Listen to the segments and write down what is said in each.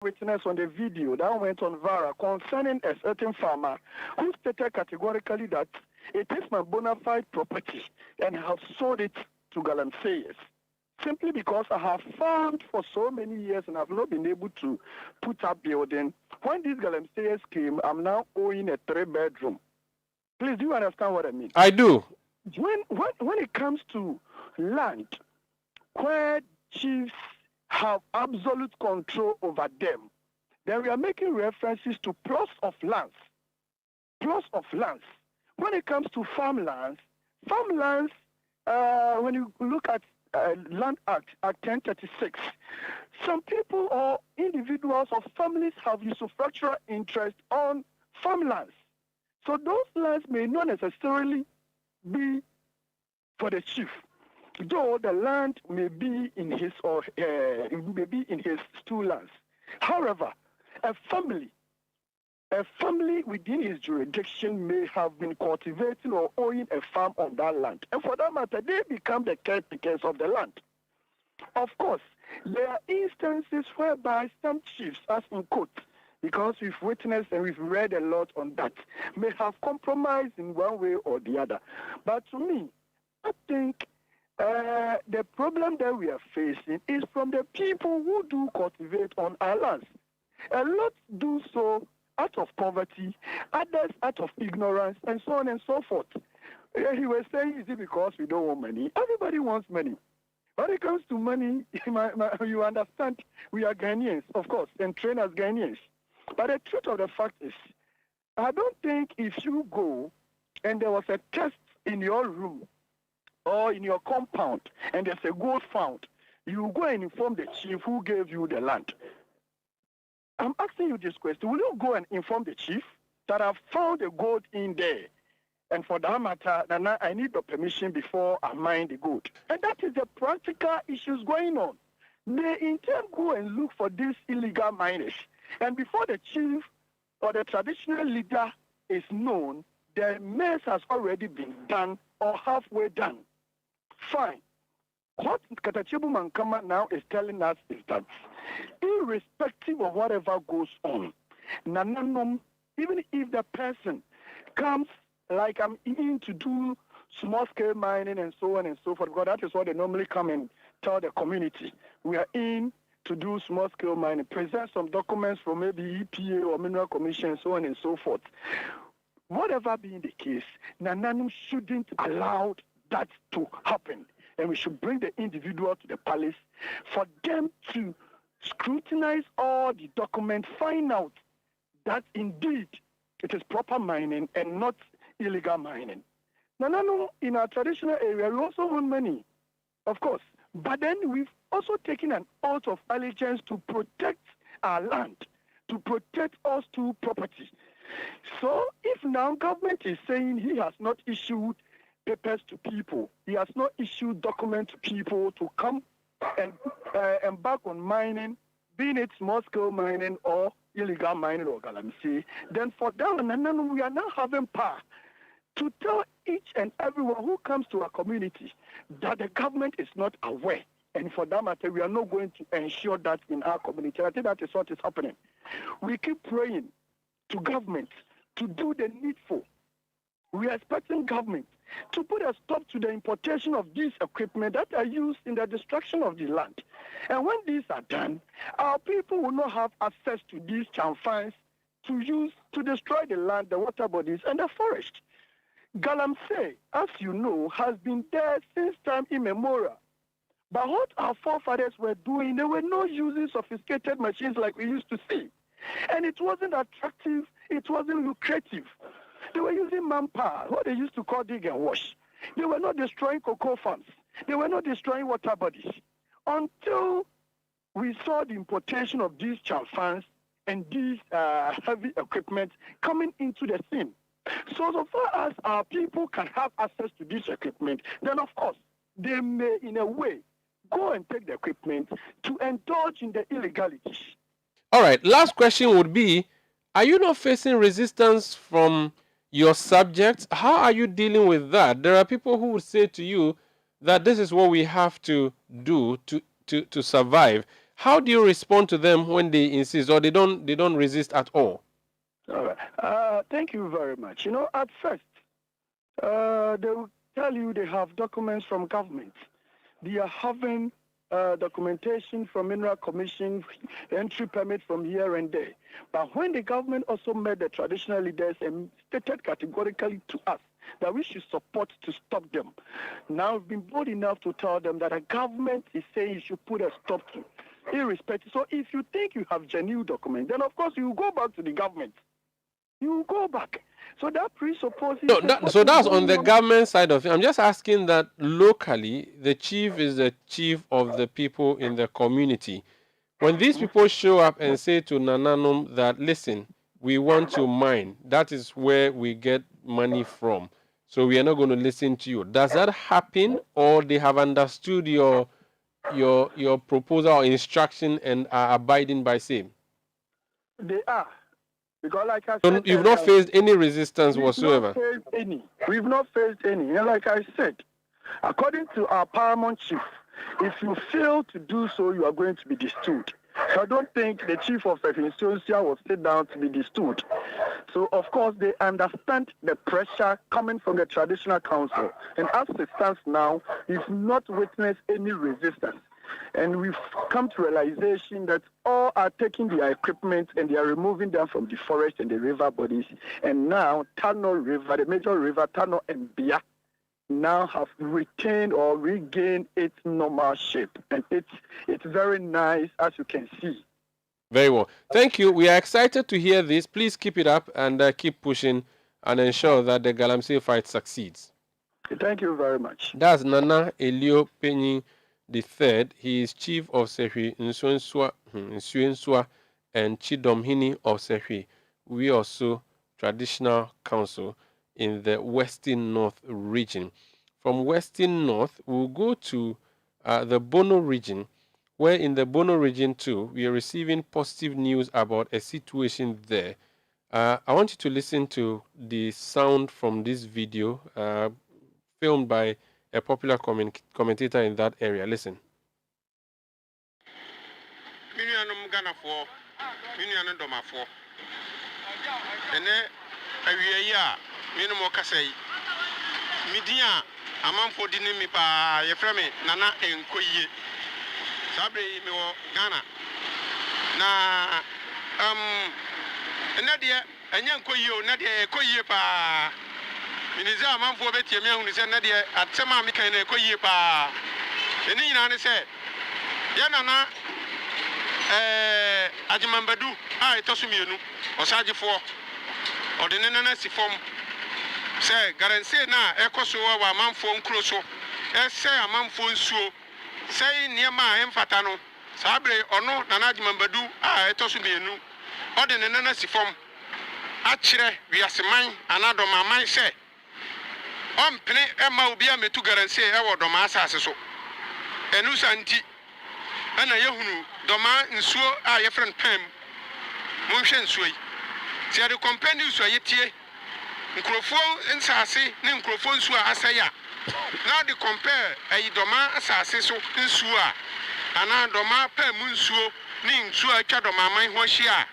witness on the video that went on viral concerning a certain farmer who stated categorically that it is my bona fide property and have sold it to galamseyers. Simply because I have farmed for so many years and I've not been able to put up building. When these galamseyers came, I'm now owning a 3-bedroom. Please, do you understand what I mean? I do. When it comes to land, where chiefs have absolute control over them, then we are making references to plots of lands. Plots of lands. When it comes to farmlands, when you look at Land Act 1036, some people or individuals or families have usufructual interest on farmlands. So those lands may not necessarily be for the chief, though the land may be in his or may be in his stool lands. However, a family within his jurisdiction may have been cultivating or owning a farm on that land. And for that matter, they become the caretakers of the land. Of course, there are instances whereby some chiefs, as in quote, because we've witnessed and we've read a lot on that, may have compromised in one way or the other. But to me, I think the problem that we are facing is from the people who do cultivate on our lands. A lot do so out of poverty, others out of ignorance, and so on and so forth. He was saying, is it because we don't want money? Everybody wants money. When it comes to money, you understand, we are Ghanaians, of course, and trained as Ghanaians. But the truth of the fact is, I don't think if you go and there was a test in your room or in your compound and there's a gold found, you go and inform the chief who gave you the land. I'm asking you this question. Will you go and inform the chief that I've found the gold in there? And for that matter, Nana, I need the permission before I mine the gold. And that is the practical issues going on. They intend go and look for these illegal miners. And before the chief or the traditional leader is known, the mess has already been done or halfway done. Fine. What Katachibu Mankama now is telling us is that irrespective of whatever goes on, Nananom, even if the person comes like I'm in to do small-scale mining and so on and so forth, because that is what they normally come and tell the community. We are in to do small-scale mining, present some documents from maybe EPA or Mineral Commission and so on and so forth. Whatever being the case, Nananom shouldn't allow that to happen. And we should bring the individual to the palace for them to scrutinize all the documents, find out that indeed it is proper mining and not illegal mining. Now, in our traditional area, we also want money, of course. But then we've also taken an oath of allegiance to protect our land, to protect us to property. So if now government is saying he has not issued papers to people, he has not issued documents to people to come and embark on mining, being it small-scale mining or illegal mining or galamsey, then for that, we are now having power to tell each and everyone who comes to our community that the government is not aware. And for that matter, we are not going to ensure that in our community. I think that is what is happening. We keep praying to government to do the needful. We are expecting government to put a stop to the importation of these equipment that are used in the destruction of the land. And when these are done, our people will not have access to these chamfans to use to destroy the land, the water bodies, and the forest. Galamsey, as you know, has been there since time immemorial. But what our forefathers were doing, they were not using sophisticated machines like we used to see. And it wasn't attractive, it wasn't lucrative. They were using manpower, what they used to call dig and wash. They were not destroying cocoa farms. They were not destroying water bodies. Until we saw the importation of these chamfans and these heavy equipment coming into the scene. So far as our people can have access to this equipment, then of course, they may, in a way, go and take the equipment to indulge in the illegalities. All right, last question would be, are you not facing resistance from your subjects? How are you dealing with that? There are people who would say to you that this is what we have to do to survive. How do you respond to them when they insist, or they don't resist at all? All right. Thank you very much. At first, they will tell you they have documents from government. They are having documentation from Mineral Commission, entry permit from here and there. But when the government also met the traditional leaders and stated categorically to us that we should support to stop them, now we've been bold enough to tell them that the government is saying you should put a stop to, irrespective. So if you think you have genuine documents, then of course you go back to the government. You go back. So that presupposes... So that's on the government side of it. I'm just asking that locally, the chief is the chief of the people in the community. When these people show up and say to Nananum that, listen, we want to mine, that is where we get money from, so we are not going to listen to you. Does that happen, or they have understood your proposal or instruction and are abiding by same? They are. Because like I said... You've not faced any resistance whatsoever? We've not faced any. And like I said, according to our paramount chief, if you fail to do so, you are going to be distilled. So I don't think the chief of Insuncia will sit down to be distilled. So, of course, they understand the pressure coming from the traditional council. And as it stands now, we've not witnessed any resistance. And we've come to realization that all are taking their equipment and they are removing them from the forest and the river bodies. And now, Tano River, the major river, Tano and Bia, now have retained or regained its normal shape. And it's very nice, as you can see. Very well. Thank you. We are excited to hear this. Please keep it up and keep pushing and ensure that the Galamsey fight succeeds. Thank you very much. That's Nana Elio Penny III. He is chief of Sehui Nsuensua and Chidomhini of Sehui. We also traditional council in the Western North region. From Western North, we'll go to the Bono region, where in the Bono region too, we are receiving positive news about a situation there. I want you to listen to the sound from this video filmed by a popular commentator in that area. Listen. Amanfo dini mi pa yefrɛ me Nana Enkoyie sabre mi wɔ Ghana na ene de enya Enkoyie o na de Enkoyie pa miniza amanfo betie mi ahunu sɛ na de atema mi kan na Enkoyie pa eni nyina ne sɛ ya Nana Ajimambadu a etoso mienu osagefo ɔde ne nana si fom sɛ garanse na ekoso wa amanfo nkuro so ɛsɛ amanfo nsuo sɛ nneɛma a ɛmfata no sabre ɔno Nana Ajimambadu a etoso mienu ɔde ne nana si fom akyerɛ wiaseman anadɔmaman sɛ ɔmpene ɛma obi a metu garanse ɛwɔ dɔma asase so ɛnu santi ana yehunu dɔma nsuo a yɛfrɛ pam monhwɛ nsuo yi sɛ de company nsuo yɛtie nkurɔfoɔ nsase ne nkurɔfoɔ nsuo a asɛya na de compare ayi dɔma asase so nsuo a ana dɔma pam nsuo ne nsuo a atwa dɔmaman ho ahyia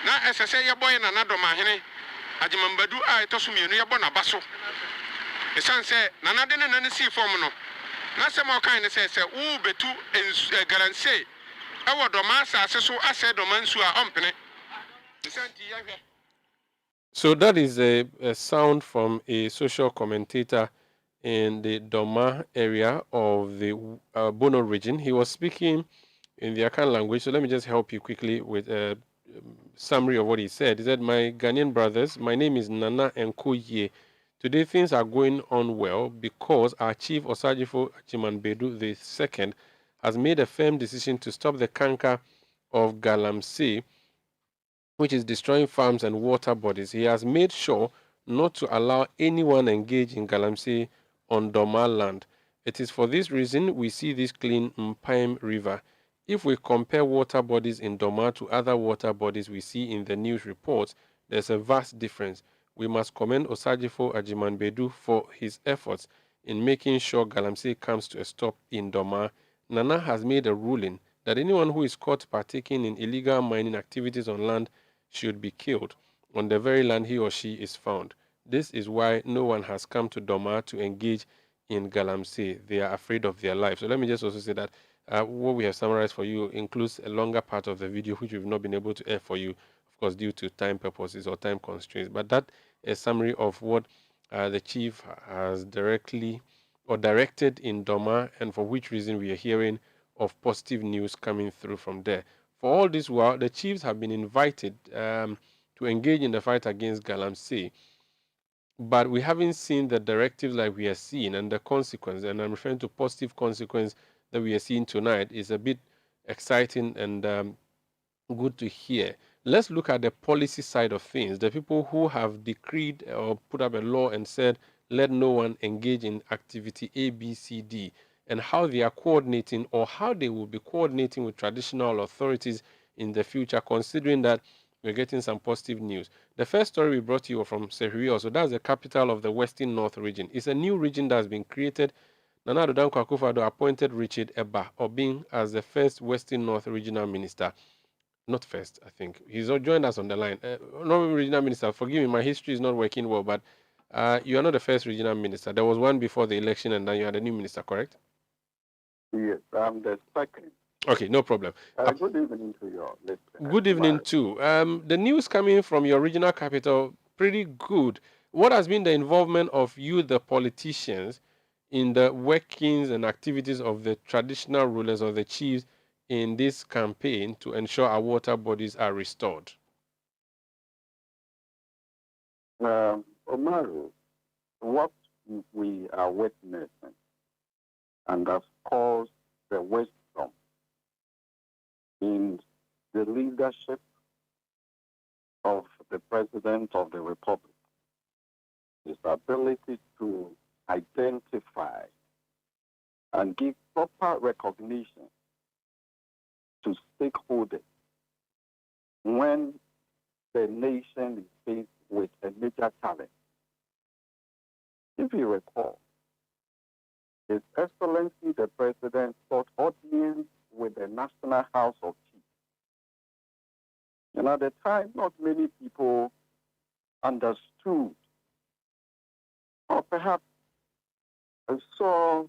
na ɛsɛ sɛ yɛbɔ yɛ Nana dɔmahene Ajimambadu a ɛtɔso mienu yɛbɔ n'aba so ɛsan sɛ Nana de ne nane sii fam no na sɛ ma ɔkan ne sɛ wo betu garanse ɛwɔ dɔma asase so asɛ dɔma nsuo a ɔmpene ɛsan ti yɛhwɛ. So that is a sound from a social commentator in the Doma area of the Bono region. He was speaking in the Akan language. So let me just help you quickly with a summary of what he said. He said, my Ghanaian brothers, my name is Nana Enkoyie. Today things are going on well because our chief Osajifo Ajimambadu II has made a firm decision to stop the canker of Galamsey, which is destroying farms and water bodies. He has made sure not to allow anyone engage in Galamsey on Doma land. It is for this reason we see this clean Mpaim River. If we compare water bodies in Doma to other water bodies we see in the news reports, there's a vast difference. We must commend Osajifo Ajimambadu for his efforts in making sure Galamsey comes to a stop in Doma. Nana has made a ruling that anyone who is caught partaking in illegal mining activities on land should be killed on the very land he or she is found. This is why no one has come to Doma to engage in Galamsey. They are afraid of their life. So let me just also say that what we have summarized for you includes a longer part of the video which we've not been able to air for you, of course, due to time purposes or time constraints. But that is a summary of what the chief has directly or directed in Doma, and for which reason we are hearing of positive news coming through from there. For all this while, the chiefs have been invited to engage in the fight against Galamsey, but we haven't seen the directives like we are seeing, and the consequence, and I'm referring to positive consequence that we are seeing tonight, is a bit exciting and good to hear. Let's look at the policy side of things. The people who have decreed or put up a law and said, let no one engage in activity A, B, C, D, and how they are coordinating or how they will be coordinating with traditional authorities in the future, considering that we're getting some positive news. The first story we brought you from Sehurio, so that's the capital of the Western North region. It's a new region that's been created. Nana Addo Dankwa Akufo-Addo appointed Richard Eba Obing as the first Western North regional minister. Not first, I think. He's joined us on the line. Not regional minister, forgive me, my history is not working well, but you are not the first regional minister. There was one before the election, and then you had a new minister, correct? Yes, I'm the second. Okay, no problem. Good evening to you all. Good evening, too. The news coming from your regional capital, pretty good. What has been the involvement of you, the politicians, in the workings and activities of the traditional rulers or the chiefs in this campaign to ensure our water bodies are restored? Umaru, what we are witnessing and has caused the wisdom in the leadership of the President of the Republic, his ability to identify and give proper recognition to stakeholders when the nation is faced with a major challenge. If you recall, His Excellency the President sought audience with the National House of Chiefs. And at the time, not many people understood or perhaps saw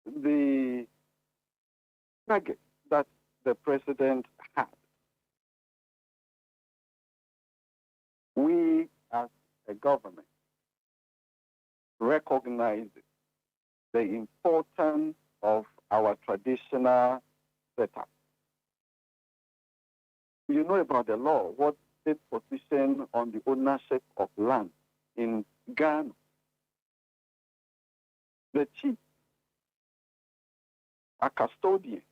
the target that the President had. We, as a government, recognize the importance of our traditional setup. You know about the law, what state position on the ownership of land in Ghana. The chiefs are custodians,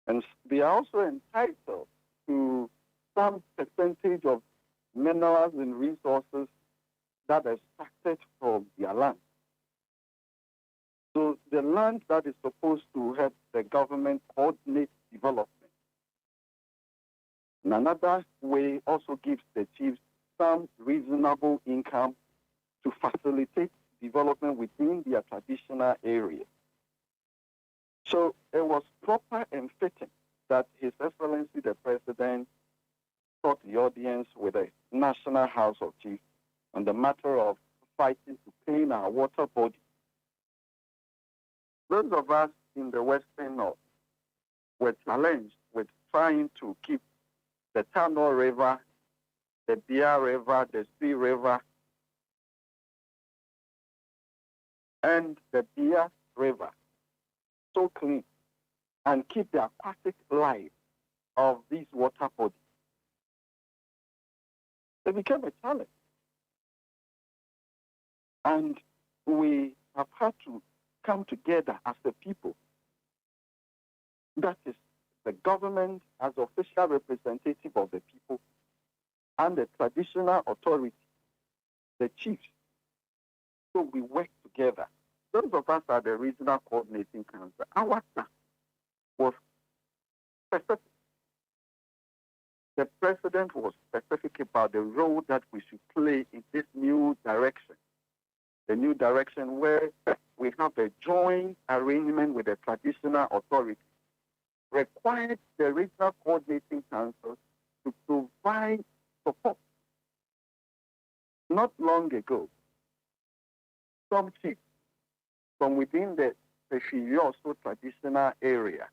and they are also entitled to some percentage of minerals and resources that are extracted from their land. So the land that is supposed to help the government coordinate development. And another way also gives the chiefs some reasonable income to facilitate development within their traditional area. So it was proper and fitting that His Excellency the President sought the audience with the National House of Chiefs on the matter of fighting to clean our water body. Those of us in the Western North were challenged with trying to keep the Tano River, the Bia River, the Sea River, and the Bia River so clean and keep the aquatic life of these water bodies. It became a challenge. And we have had to come together as a people. That is the government as official representative of the people and the traditional authority, the chiefs. So we work together. Those of us are the regional coordinating council. Our task was specific. The president was specific about the role that we should play in this new direction. The new direction where we have a joint arrangement with the traditional authority required the regional coordinating council to provide support. Not long ago, some chiefs from within the Seshirioso traditional area,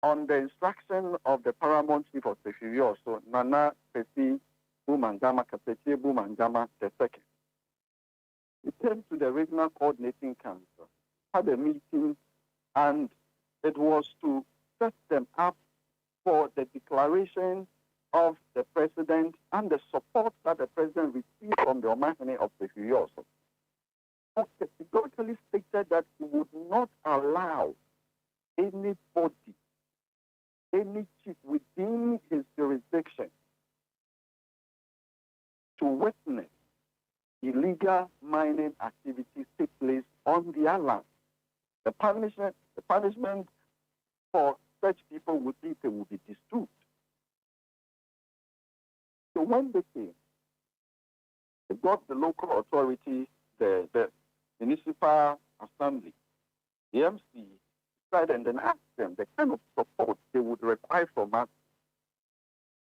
on the instruction of the paramount chief of Seshirioso, Nana Pesi Bumangama Kapetie Bumangama II, he came to the regional coordinating council, had a meeting, and it was to set them up for the declaration of the president and the support that the president received from the Omahene of the Furioso. Categorically stated that he would not allow anybody, any chief within his jurisdiction to witness illegal mining activities take place on their land. The punishment for such people would be they would be disturbed. So when they came, they got the local authority, the municipal assembly, the MC, and then asked them the kind of support they would require from us,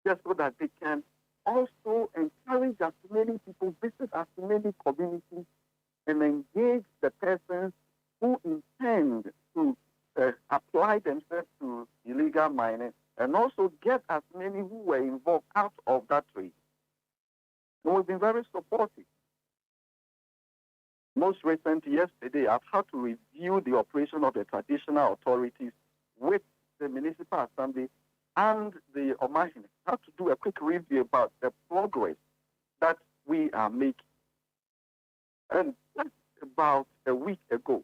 just so that they can also encourage as many people, visit as many communities, and engage the persons who intend to apply themselves to illegal mining, and also get as many who were involved out of that trade. And we've been very supportive. Most recently, yesterday, I've had to review the operation of the traditional authorities with the municipal assembly and the Omahene. I have to do a quick review about the progress that we are making. And just about a week ago,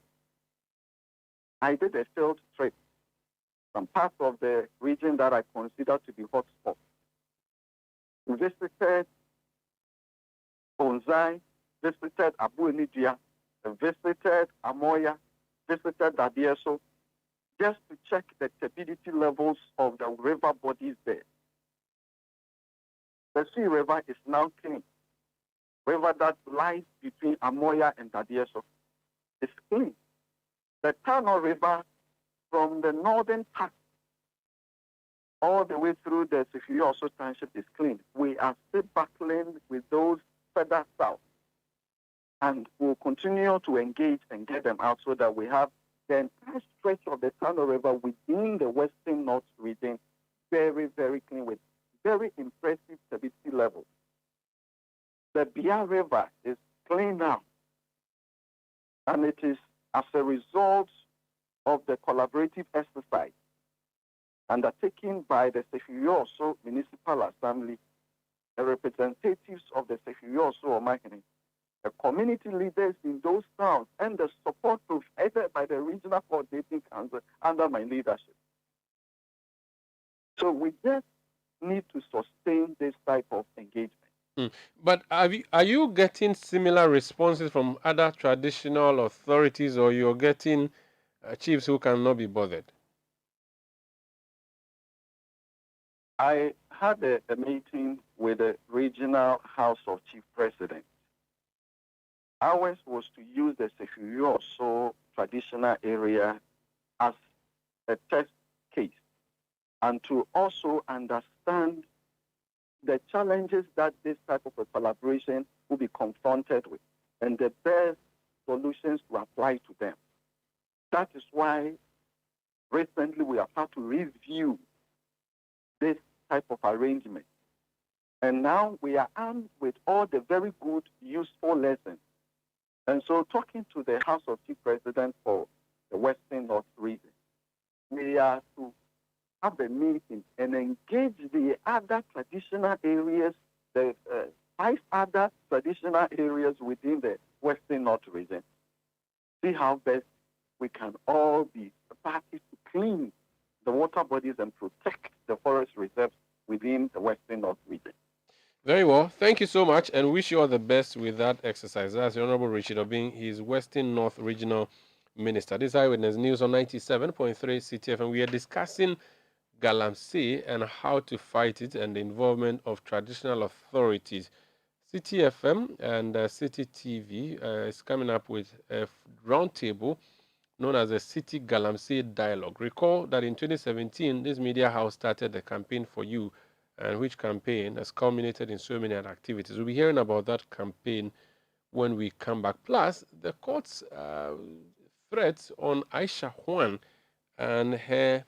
I did a field trip from parts of the region that I consider to be hotspots. We visited Onzai, visited Abu Enidia, visited Amoya, visited Dadieso, just to check the turbidity levels of the river bodies there. The Sea River is now clean. River that lies between Amoya and Dadieso is clean. The Tano River from the northern part all the way through the Sefirioso Township is clean. We are still battling with those further south, and we'll continue to engage and get them out so that we have the entire stretch of the Tano River within the western north region very, very clean with very impressive turbidity levels. The Bia River is clean now, and it is as a result of the collaborative exercise undertaken by the Sefirioso Municipal Assembly, the representatives of the Sefirioso Omahene, the community leaders in those towns, and the support provided by the Regional Coordinating Council under my leadership. So we just need to sustain this type of engagement. But are you getting similar responses from other traditional authorities, or you're getting chiefs who cannot be bothered? I had a meeting with the Regional House of Chief Presidents. Ours was to use the Sefirioso traditional area as a test case and to also understand the challenges that this type of a collaboration will be confronted with and the best solutions to apply to them. That is why recently we have had to review this type of arrangement. And now we are armed with all the very good, useful lessons. And so talking to the House of Chief Presidents for the Western North region, we are to have a meeting and engage the other traditional areas, the 5 other traditional areas within the Western North region. See how best we can all be parties to clean the water bodies and protect the forest reserves within the Western North region. Very well. Thank you so much, and wish you all the best with that exercise. That's the Honorable Richard Obing. He's Western North Regional Minister. This is Eyewitness News on 97.3 Citi FM. We are discussing Galamsey and how to fight it and the involvement of traditional authorities. Citi FM and Citi TV is coming up with a roundtable known as the Citi Galamsey Dialogue. Recall that in 2017, this media house started the Campaign for You, and which campaign has culminated in so many other activities. We'll be hearing about that campaign when we come back. Plus, the court's threats on Aisha Juan and her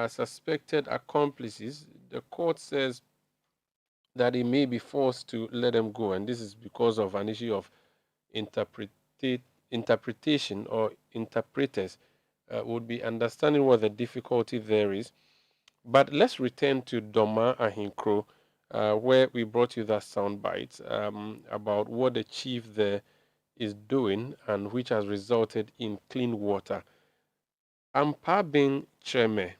suspected accomplices. The court says that it may be forced to let them go, and this is because of an issue of interpretation or interpreters would be understanding what the difficulty there is. But let's return to Doma Ahinkro, where we brought you that soundbite about what the chief there is doing and which has resulted in clean water. Ampabing Cheme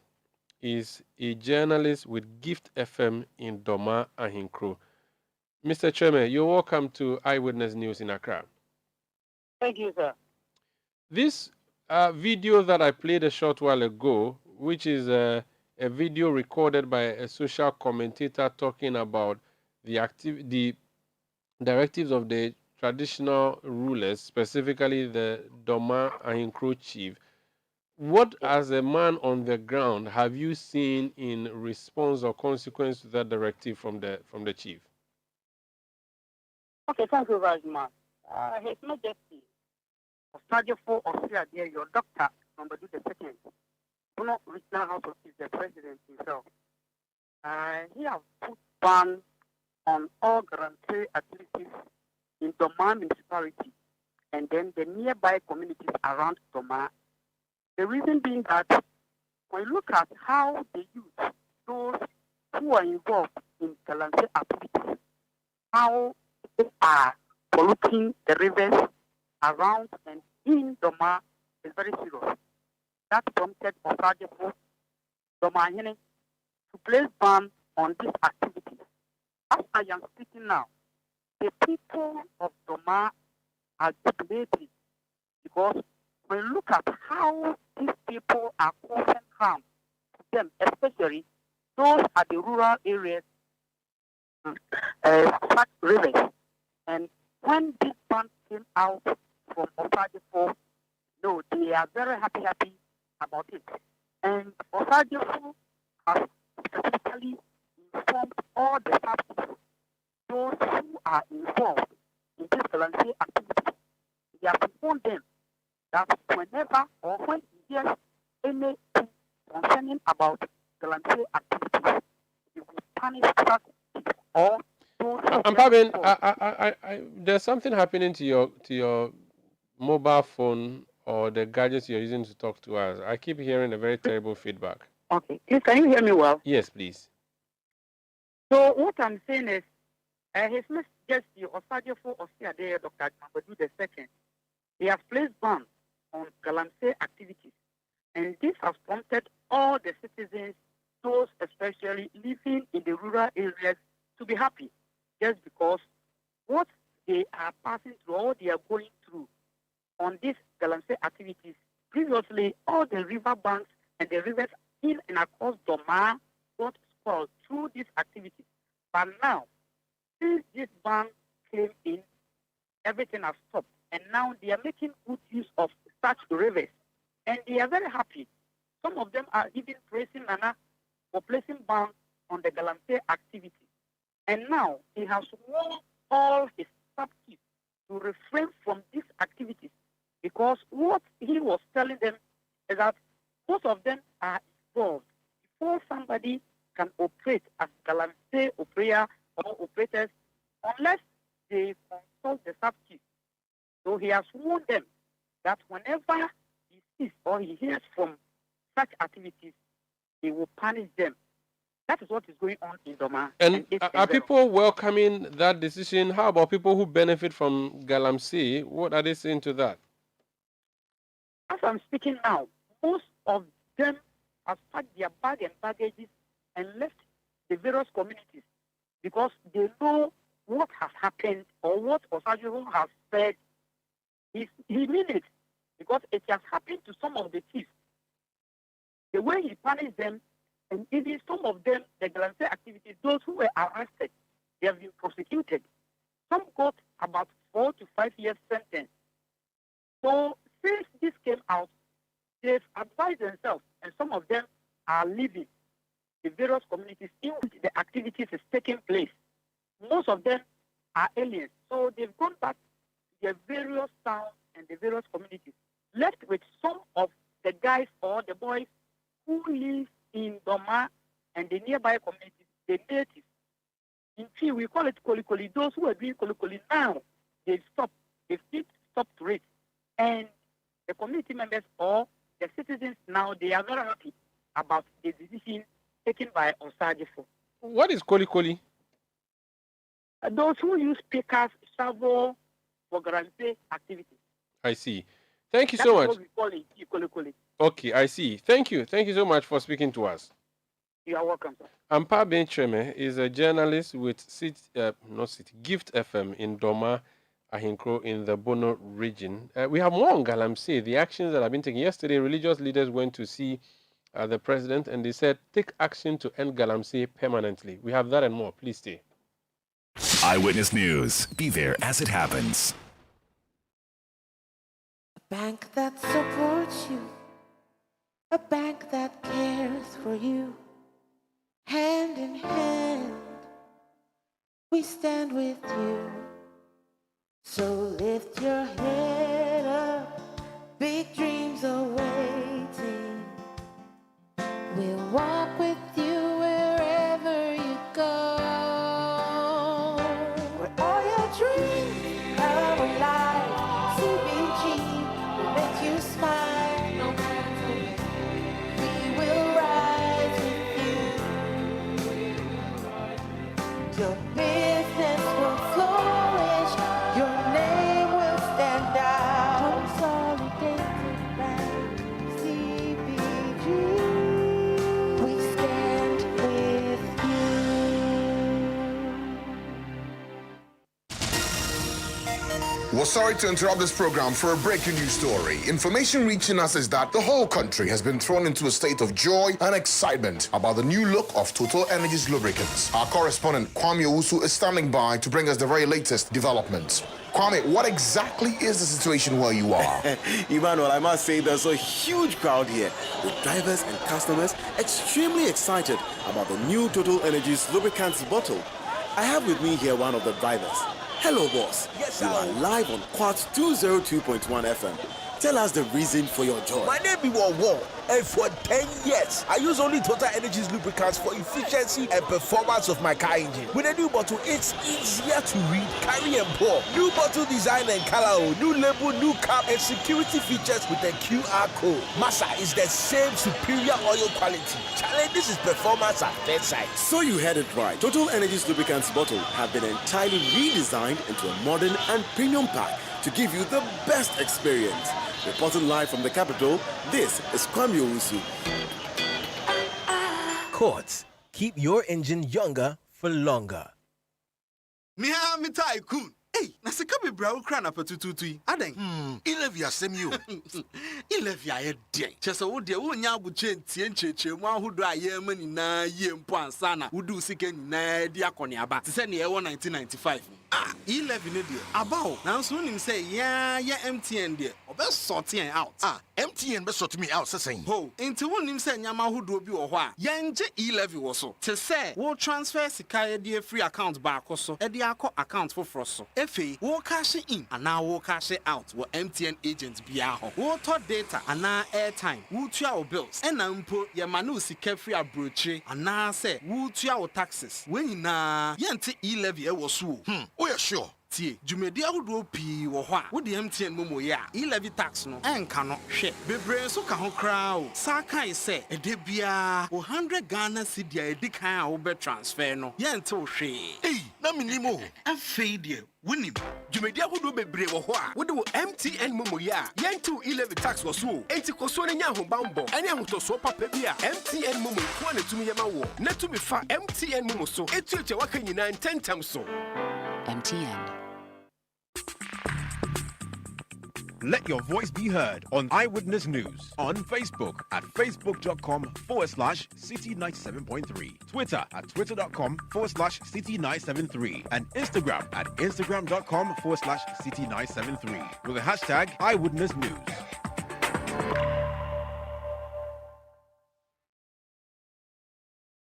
is a journalist with Gift FM in Doma Ahinkro. Mr. Cheme, you're welcome to Eyewitness News in Accra. Thank you, sir. This video that I played a short while ago, which is a video recorded by a social commentator talking about the directives of the traditional rulers, specifically the Doma Ahinkro chief. What, as a man on the ground, have you seen in response or consequence to that directive from the chief? Okay, thank you very much. His Majesty, Osajefo Osira, your doctor, Amadu the second, Bono Regional House of is the president himself. He has put ban on all guarantee activities in Doma municipality and then the nearby communities around Doma. The reason being that when you look at how the youth, those who are involved in guarantee activities, how they are polluting the rivers around and in Doma is very serious. That prompted Osajefo Doma to place ban on this activity. As I am speaking now, the people of Doma are jubilating because when you look at how these people are causing harm to them, especially those at the rural areas, such rivers. And when this ban came out from Osajefo, no, they are very happy about it. And Osajefo has specifically informed all the parties, those who are involved in this volunteer activity. He has informed them that whenever or when he hears anything concerning about volunteer activities, he will punish such or there's something happening to your mobile phone or the gadgets you're using to talk to us. I keep hearing a very terrible feedback. Okay. Please, can you hear me well? Yes, please. So what I'm saying is, His Majesty Osajefo Osira, Dr. Amadu II, he has placed ban on galamsey activities, and this has prompted all the citizens, those especially living in the rural areas, to be happy, just because what they are passing through, or they are going through on these galamsey activities, previously all the river banks and the rivers in and across Doma got spoiled through these activities. But now, since this ban came in, everything has stopped. And now they are making good use of such rivers. And they are very happy. Some of them are even praising Nana for placing ban on the galamsey activity. And now he has warned all his sub-chiefs to refrain from these activities, because what he was telling them is that most of them are involved. Before somebody can operate as galamsey operator or operators, unless they consult the sub-chief. So he has warned them that whenever he sees or he hears from such activities, he will punish them. That is what is going on in Doma. And are people welcoming that decision? How about people who benefit from galamsey? What are they saying to that? As I'm speaking now, most of them have packed their bag and baggages and left the various communities because they know what has happened or what Osajefo has said. He means it because it has happened to some of the chiefs. The way he punished them, and even some of them, the galamsey activities, those who were arrested, they have been prosecuted. Some got about 4 to 5 years sentence. So since this came out, taking place. Most of them are aliens. So they've gone back to their various towns and the various communities, left with some of the guys or the boys who live in Doma and the nearby communities, the natives. In Chi, we call it Kolikoli. Those who are doing Kolikoli now, they've stopped. They've stopped to it. And the community members or the citizens now, they are very happy about the decision taken by Osagifo. What is Koli Koli? Those who use pickers, shovel for guarantee activities. I see. Thank you That's so much. what we call it, Koli Koli. Okay, I see. Thank you. Thank you so much for speaking to us. You are welcome, sir. Ampa Bencheme is a journalist with Gift FM in Doma, Ahinkro in the Bono region. We have more on Galamsey, the actions that have been taken. Yesterday, religious leaders went to see the president and they said, take action to end Galamsey permanently. We have that and more. Please stay. Eyewitness News. Be there as it happens. A bank that supports you. A bank that cares for you. Hand in hand, we stand with you. So lift your head up, big dreams are waiting. We'll walk with you wherever you go. Where all your dreams are alive, CBG will make you smile. No matter what, we will rise with you. Your business will flourish, your name will stand out. Consolidated Bank, CBG, we stand with you. We're sorry to interrupt this program for a breaking news story. Information reaching us is that the whole country has been thrown into a state of joy and excitement about the new look of Total Energies lubricants. Our correspondent Kwame Owusu is standing by to bring us the very latest developments. Kwame, what exactly is the situation where you are? Emmanuel, I must say there's a huge crowd here, with drivers and customers extremely excited about the new Total Energies lubricants bottle. I have with me here one of the drivers. Hello, boss. Yes, you are live on Quartz 202.1 FM. Tell us the reason for your joy. My name is War, and for 10 years, I use only Total Energies lubricants for efficiency and performance of my car engine. With a new bottle, it's easier to read, carry, and pour. New bottle design and color, new label, new cap, and security features with a QR code. Massa is the same superior oil quality. Challenge, this is performance at bedside. So you heard it right. Total Energies lubricants bottle have been entirely redesigned into a modern and premium pack to give you the best experience. Reporting live from the capital, this is Kwame Owusu. Quartz, keep your engine younger for longer. Miha mitai kun. Hey, na sika be bra ukra na patututui. Aden. Ilevia semio. Ilevia ye den. Chese wo de wo nya aguche ntie ncheche mu ahodo aye mani na ye mpo ansa na wudu sika nyina di akone aba. Te se ne ye wo 1995. Ah, 11 ne de. Abawo. Na nso nim se ya MTN de. Obe sort yen out. Ah, MTN be sort me out sesen. Ho, enti wo nim se nyama ahodo bi wo ho a. Yenje 11 wo so. Te se wo transfer sika ye de free account ba akoso. E de akọ account foforo so. Efe, wo cash in ana wo cash out wo MTN agent bia ho. Wo to data ana airtime, wo tua wo bills. Ena mpo ye ma no sika free abrochi ana se wo tua wo taxes. We nyina yente 11 e wo so. Oh yeah, sure. Tie, jumedi ahodo pi wo ho a. Wo de MTN momo ye a 11 tax no enka no hwe. Bebre so ka ho kra o. Sa kai se e de bia 100 Ghana cedi a edi kan a wo be transfer no. Yente wo hwe. Hey, na minimo. Afei de wonim dwumadi ahodo bebre wo ho a wode wo MTN momo ya yentu 11 tax wo so enti koso ne nya hobanbɔ ene ahotoso papa bi a MTN momo ko na tumi yema wo na tumi fa MTN momo so etueche waka nyina ntentam so. MTN. Let your voice be heard on Eyewitness News on Facebook at facebook.com/Citi97.3, Twitter at twitter.com/Citi973, and Instagram at instagram.com/Citi973 with the hashtag Eyewitness News.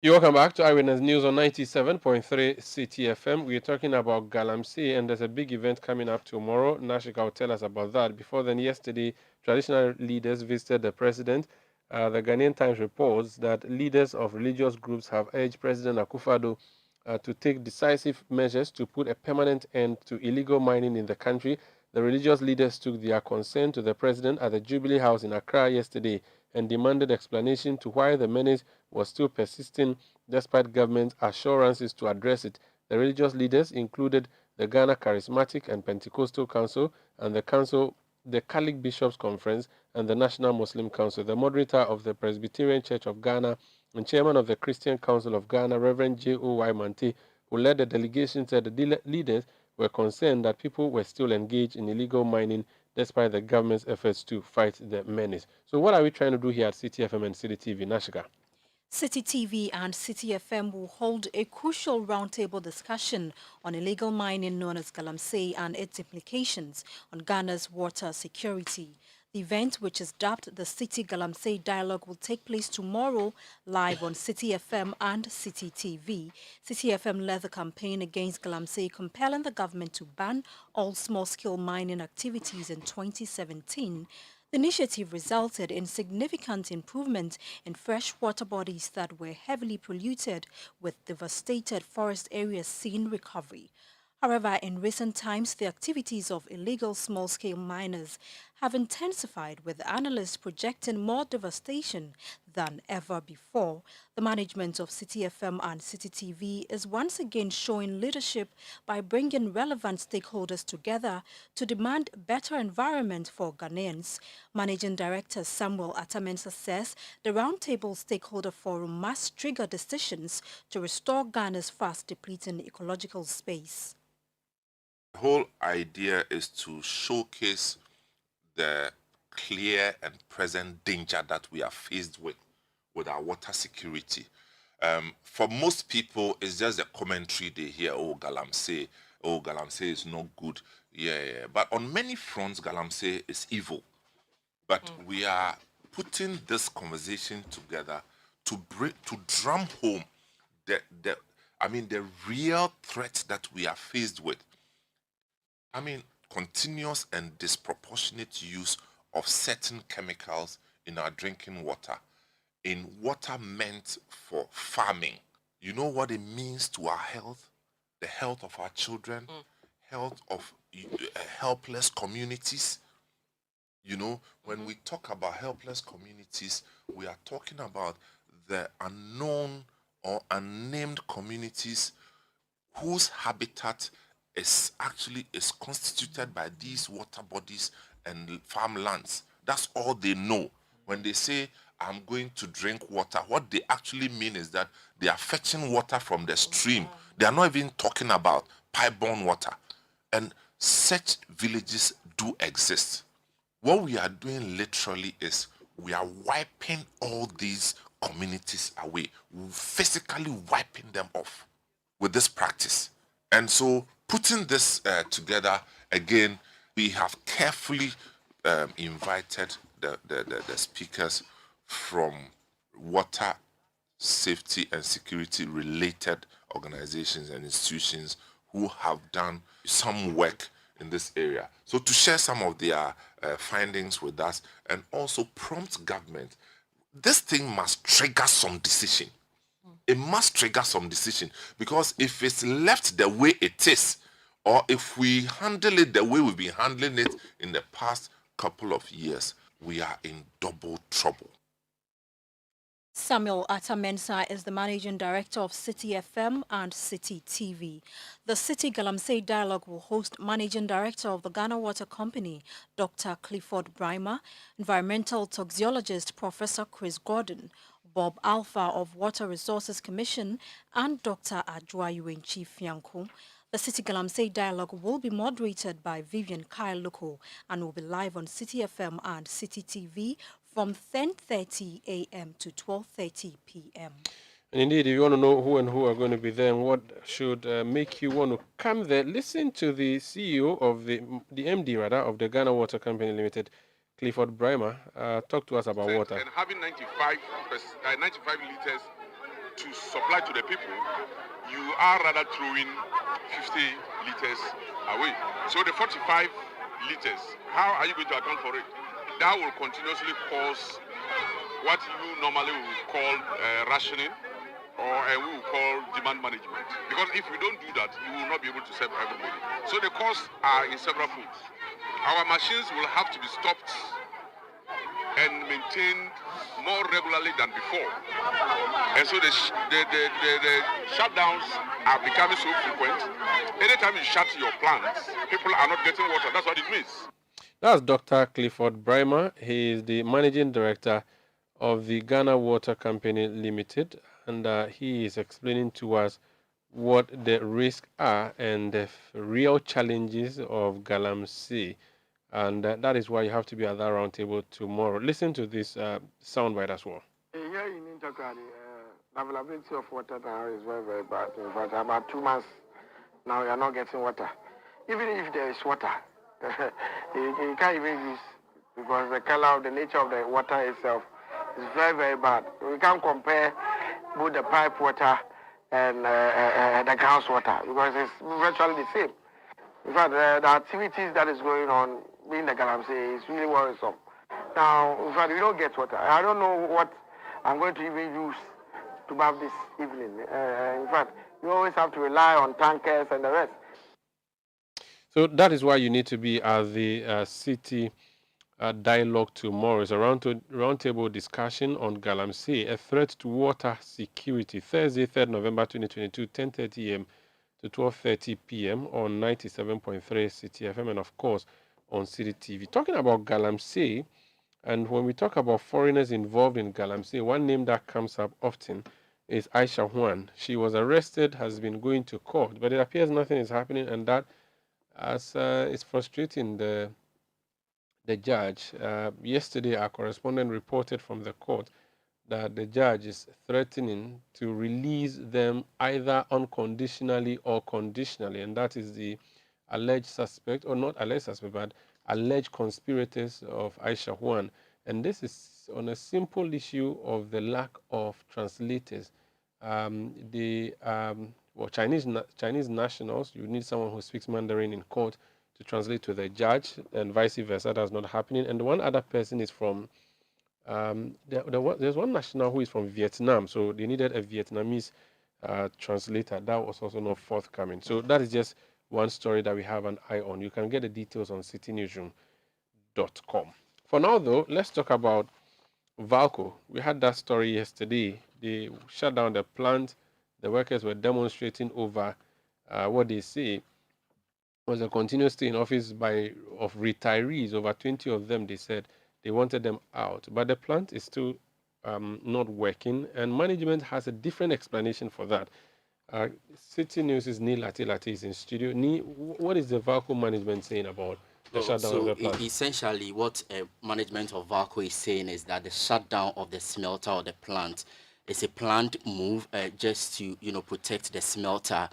You're welcome back to Eyewitness News on 97.3 Citi FM. We're talking about Galamsey, and there's a big event coming up tomorrow. Nashika will tell us about that. Before then, yesterday, traditional leaders visited the president. The Ghanaian Times reports that leaders of religious groups have urged President Akufo-Addo to take decisive measures to put a permanent end to illegal mining in the country. The religious leaders took their concern to the president at the Jubilee House in Accra yesterday and demanded explanation to why the menace was still persisting despite government assurances to address it. The religious leaders included the Ghana Charismatic and Pentecostal Council and the Catholic Bishops Conference and the National Muslim Council. The moderator of the Presbyterian Church of Ghana and chairman of the Christian Council of Ghana, Reverend J.O.Y. Mante, who led the delegation, said the leaders were concerned that people were still engaged in illegal mining despite the government's efforts to fight the menace. So what are we trying to do here at Citi FM and Citi TV, Nashika? Citi TV and Citi FM will hold a crucial roundtable discussion on illegal mining known as Galamsey and its implications on Ghana's water security. The event, which is dubbed the Citi Galamsey Dialogue, will take place tomorrow live on Citi FM and Citi TV. Citi FM led the campaign against Galamsey, compelling the government to ban all small-scale mining activities in 2017. The initiative resulted in significant improvement in freshwater bodies that were heavily polluted, with devastated forest areas seeing recovery. However, in recent times, the activities of illegal small-scale miners have intensified, with analysts projecting more devastation than ever before. The management of Citi FM and Citi TV is once again showing leadership by bringing relevant stakeholders together to demand better environment for Ghanaians. Managing Director Samuel Atamensa says the Roundtable Stakeholder Forum must trigger decisions to restore Ghana's fast depleting ecological space. The whole idea is to showcase the clear and present danger that we are faced with our water security. For most people, it's just a commentary they hear, oh, Galamsey is not good. Yeah. But on many fronts, Galamsey is evil. But we are putting this conversation together to drum home the real threat that we are faced with. Continuous and disproportionate use of certain chemicals in our drinking water, in water meant for farming. You know what it means to our health, the health of our children, health of helpless communities. You know, when we talk about helpless communities, we are talking about the unknown or unnamed communities whose habitat is constituted by these water bodies and farmlands. That's all they know. When they say, I'm going to drink water, what they actually mean is that they are fetching water from the stream. They are not even talking about pipe-borne water. And such villages do exist. What we are doing literally is we are wiping all these communities away, physically wiping them off with this practice. And so, putting this together, again, we have carefully invited the speakers from water safety and security related organizations and institutions who have done some work in this area. So to share some of their findings with us and also prompt government, this thing must trigger some decision. It must trigger some decision, because if it's left the way it is, or if we handle it the way we've been handling it in the past couple of years, we are in double trouble. Samuel Atamensa is the managing director of Citi FM and Citi TV. The Citi Galamsey Dialogue will host managing director of the Ghana Water Company, Dr. Clifford Brymer, environmental toxicologist Professor Chris Gordon, Bob Alpha of Water Resources Commission, and Dr. Adjoa Yuenchi Fianco. The Citi Galamsey Dialogue will be moderated by Vivian Kyle-Luko and will be live on Citi FM and Citi TV from 10:30 a.m. to 12:30 p.m. And indeed, if you want to know who and who are going to be there and what should make you want to come there, listen to the CEO of the MD rather of the Ghana Water Company Limited, Clifford Brymer, talk to us about water. And having 95 liters to supply to the people, you are rather throwing 50 liters away. So the 45 liters, how are you going to account for it? That will continuously cause what you normally would call rationing, or we will call demand management. Because if you don't do that, you will not be able to serve everybody. So the costs are in several folds. Our machines will have to be stopped and maintained more regularly than before. And so the shutdowns are becoming so frequent. Anytime you shut your plants, people are not getting water. That's what it means. That's Dr. Clifford Brimer. He is the managing director of the Ghana Water Company Limited, and he is explaining to us what the risks are and the real challenges of Galamsey. And that is why you have to be at that roundtable tomorrow. Listen to this soundbite as well. Here in Intercard, the availability of water now is very, very bad. In fact, about 2 months now, you're not getting water. Even if there is water, you can't even use, because the color of the nature of the water itself is very, very bad. We can't compare both the pipe water and the ground water, because it's virtually the same. In fact, the activities that is going on in the Galamsey is really worrisome. Now, in fact, we don't get water. I don't know what I'm going to even use to bath this evening. In fact, you always have to rely on tankers and the rest. So that is why you need to be at the Citi dialogue tomorrow. It's a roundtable discussion on Galamsey, a threat to water security. Thursday, 3rd November 2022, 10:30 a.m. to 12:30 p.m. on 97.3 Citi FM, and of course on Citi TV. Talking about Galamsey, and when we talk about foreigners involved in Galamsey, one name that comes up often is Aisha Juan. She was arrested, has been going to court, but it appears nothing is happening, and that is frustrating the judge. Yesterday, our correspondent reported from the court that the judge is threatening to release them either unconditionally or conditionally, and that is the alleged suspect, or not alleged suspect, but alleged conspirators of Aisha Juan. And this is on a simple issue of the lack of translators. Chinese nationals, you need someone who speaks Mandarin in court to translate to the judge, and vice versa. That's not happening. And one other person is from there's one national who is from Vietnam, so they needed a Vietnamese translator. That was also not forthcoming. So that is just one story that we have an eye on. You can get the details on citinewsroom.com. For now, though, let's talk about Valco. We had that story yesterday. They shut down the plant. The workers were demonstrating over what they say was a continuous stay in office of retirees. Over 20 of them, they said they wanted them out. But the plant is still not working, and management has a different explanation for that. Citi News' Ni Lati is in studio. Ni, what is the Valco management saying about the shutdown of the plant? Essentially, what management of Valco is saying is that the shutdown of the smelter or the plant is a planned move just to protect the smelter,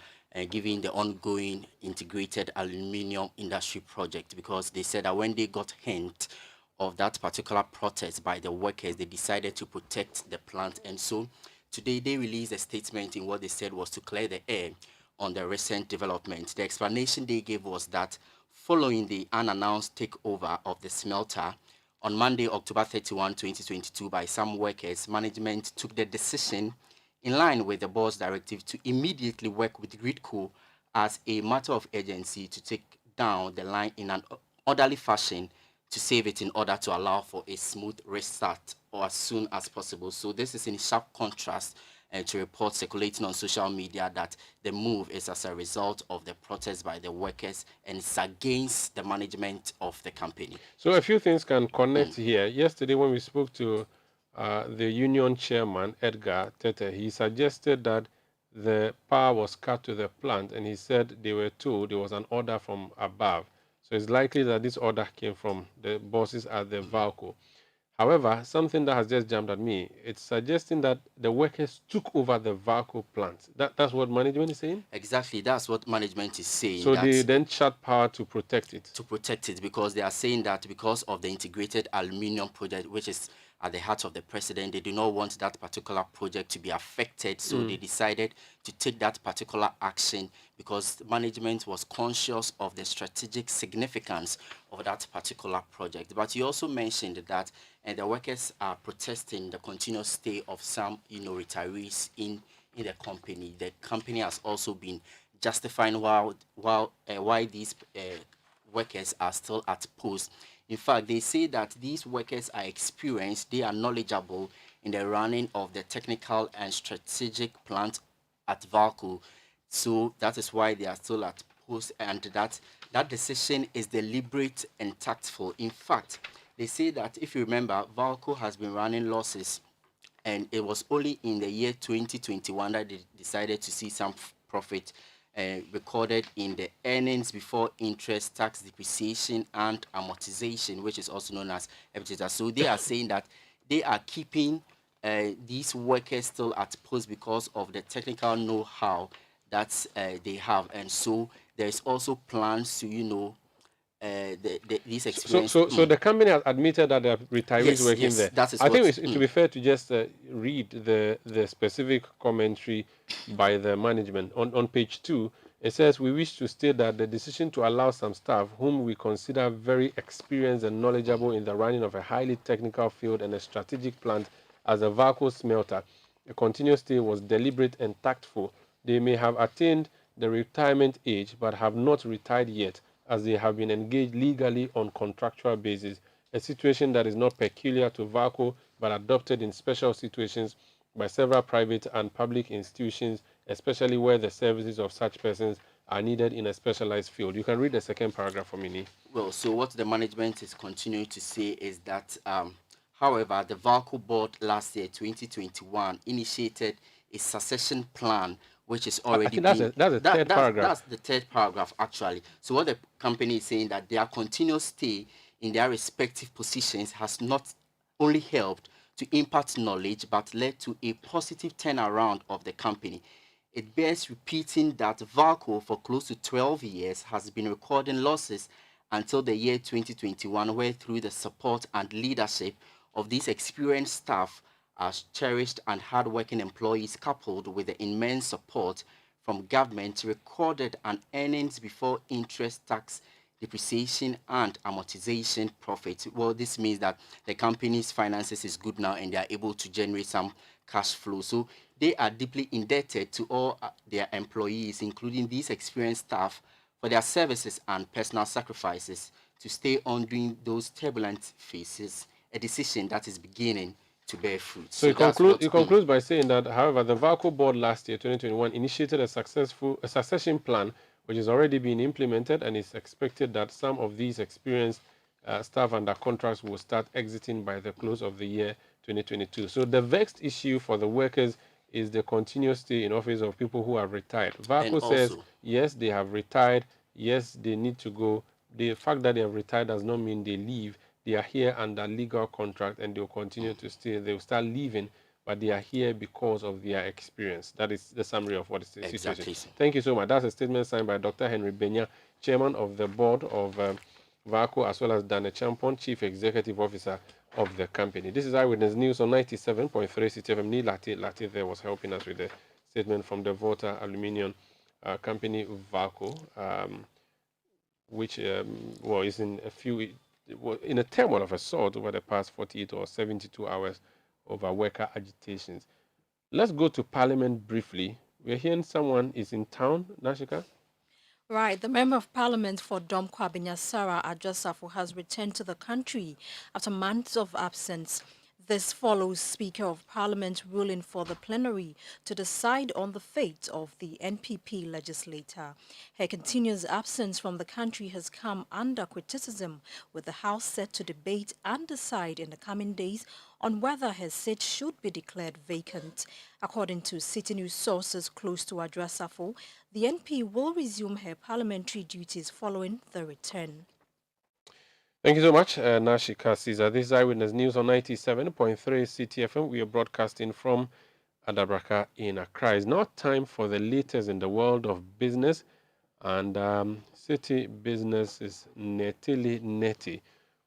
given the ongoing integrated aluminium industry project, because they said that when they got hint of that particular protest by the workers, they decided to protect the plant. And so today they released a statement in what they said was to clear the air on the recent development. The explanation they gave was that following the unannounced takeover of the smelter on Monday, October 31, 2022, by some workers, management took the decision in line with the board's directive to immediately work with Gridco as a matter of urgency to take down the line in an orderly fashion to save it in order to allow for a smooth restart or as soon as possible. So this is in sharp contrast to reports circulating on social media that the move is as a result of the protest by the workers and it's against the management of the company. So a few things can connect here. Yesterday when we spoke to the union chairman, Edgar Tete, he suggested that the power was cut to the plant, and he said they were told there was an order from above. So it's likely that this order came from the bosses at the Valco. However, something that has just jumped at me, it's suggesting that the workers took over the Valco plant. That's what management is saying? Exactly, that's what management is saying. So they then shut power to protect it? To protect it, because they are saying that because of the integrated aluminium project, which is at the heart of the president. They do not want that particular project to be affected, so they decided to take that particular action because management was conscious of the strategic significance of that particular project. But you also mentioned that the workers are protesting the continuous stay of some, retirees in the company. The company has also been justifying why these workers are still at post. In fact, they say that these workers are experienced, they are knowledgeable in the running of the technical and strategic plant at Valco. So that is why they are still at post, and that decision is deliberate and tactful. In fact, they say that if you remember, Valco has been running losses, and it was only in the year 2021 that they decided to see some profit recorded in the earnings before interest, tax, depreciation, and amortization, which is also known as EBITDA. So they are saying that they are keeping these workers still at post because of the technical know-how that they have, and so there is also plans to these experience. So the company has admitted that there are retirees working there. That is I think it would be fair to just read the specific commentary by the management. On page 2, it says, we wish to state that the decision to allow some staff whom we consider very experienced and knowledgeable in the running of a highly technical field and a strategic plant as a Valco smelter, a continuous stay was deliberate and tactful. They may have attained the retirement age but have not retired yet, as they have been engaged legally on contractual basis, a situation that is not peculiar to Valco but adopted in special situations by several private and public institutions, especially where the services of such persons are needed in a specialized field. You can read the second paragraph for me, Nii. Well, so what the management is continuing to say is that, however, the Valco board last year, 2021, initiated a succession plan which is already that's the third paragraph. That's the third paragraph, actually. So what the company is saying that their continuous stay in their respective positions has not only helped to impart knowledge, but led to a positive turnaround of the company. It bears repeating that Valco, for close to 12 years, has been recording losses until the year 2021, where through the support and leadership of these experienced staff, as cherished and hard-working employees, coupled with the immense support from government, recorded an earnings before interest, tax, depreciation, and amortization profit. Well, this means that the company's finances is good now and they are able to generate some cash flow. So they are deeply indebted to all their employees, including these experienced staff, for their services and personal sacrifices to stay on during those turbulent phases, a decision that is beginning to bear fruit. So he concludes by saying that, however, the Valco board last year, 2021, initiated a succession plan which is already being implemented, and it's expected that some of these experienced staff under contracts will start exiting by the close of the year 2022. So the vexed issue for the workers is the continuous stay in office of people who have retired. Valco says, yes, they have retired. Yes, they need to go. The fact that they have retired does not mean they leave. They are here under legal contract and they'll continue to stay. They'll start leaving, but they are here because of their experience. That is the summary of what is the situation. Thank you so much. That's a statement signed by Dr. Henry Benya, chairman of the board of Valco, as well as Dane Champon, chief executive officer of the company. This is Eyewitness News on 97.3 Citi FM. Nii Latte there was helping us with the statement from the Volta Aluminium company, Valco, which is in a turmoil of a sort over the past 48 or 72 hours over worker agitations. Let's go to Parliament briefly. We're hearing someone is in town, Nashika? Right. The Member of Parliament for Dom Kwabinya Sarah Adjasafo has returned to the country after months of absence. This follows Speaker of Parliament ruling for the plenary to decide on the fate of the NPP legislator. Her continuous absence from the country has come under criticism, with the House set to debate and decide in the coming days on whether her seat should be declared vacant. According to Citi News sources close to Adjasafo, the NP will resume her parliamentary duties following the return. Thank you so much, Nashika Caesar. This is Eyewitness News on 97.3 Citi FM. We are broadcasting from Adabraka in Accra. It's now time for the latest in the world of business, and Citi Business is nettily netty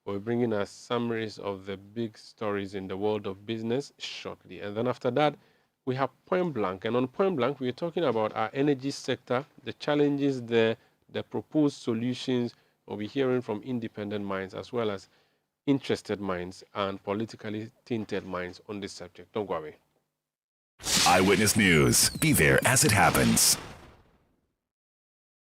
We're bringing us summaries of the big stories in the world of business shortly. And then after that, we have Point Blank. And on Point Blank, we're talking about our energy sector, the challenges there, the proposed solutions. We'll be hearing from independent minds as well as interested minds and politically tinted minds on this subject. Don't go away. Eyewitness News. Be there as it happens.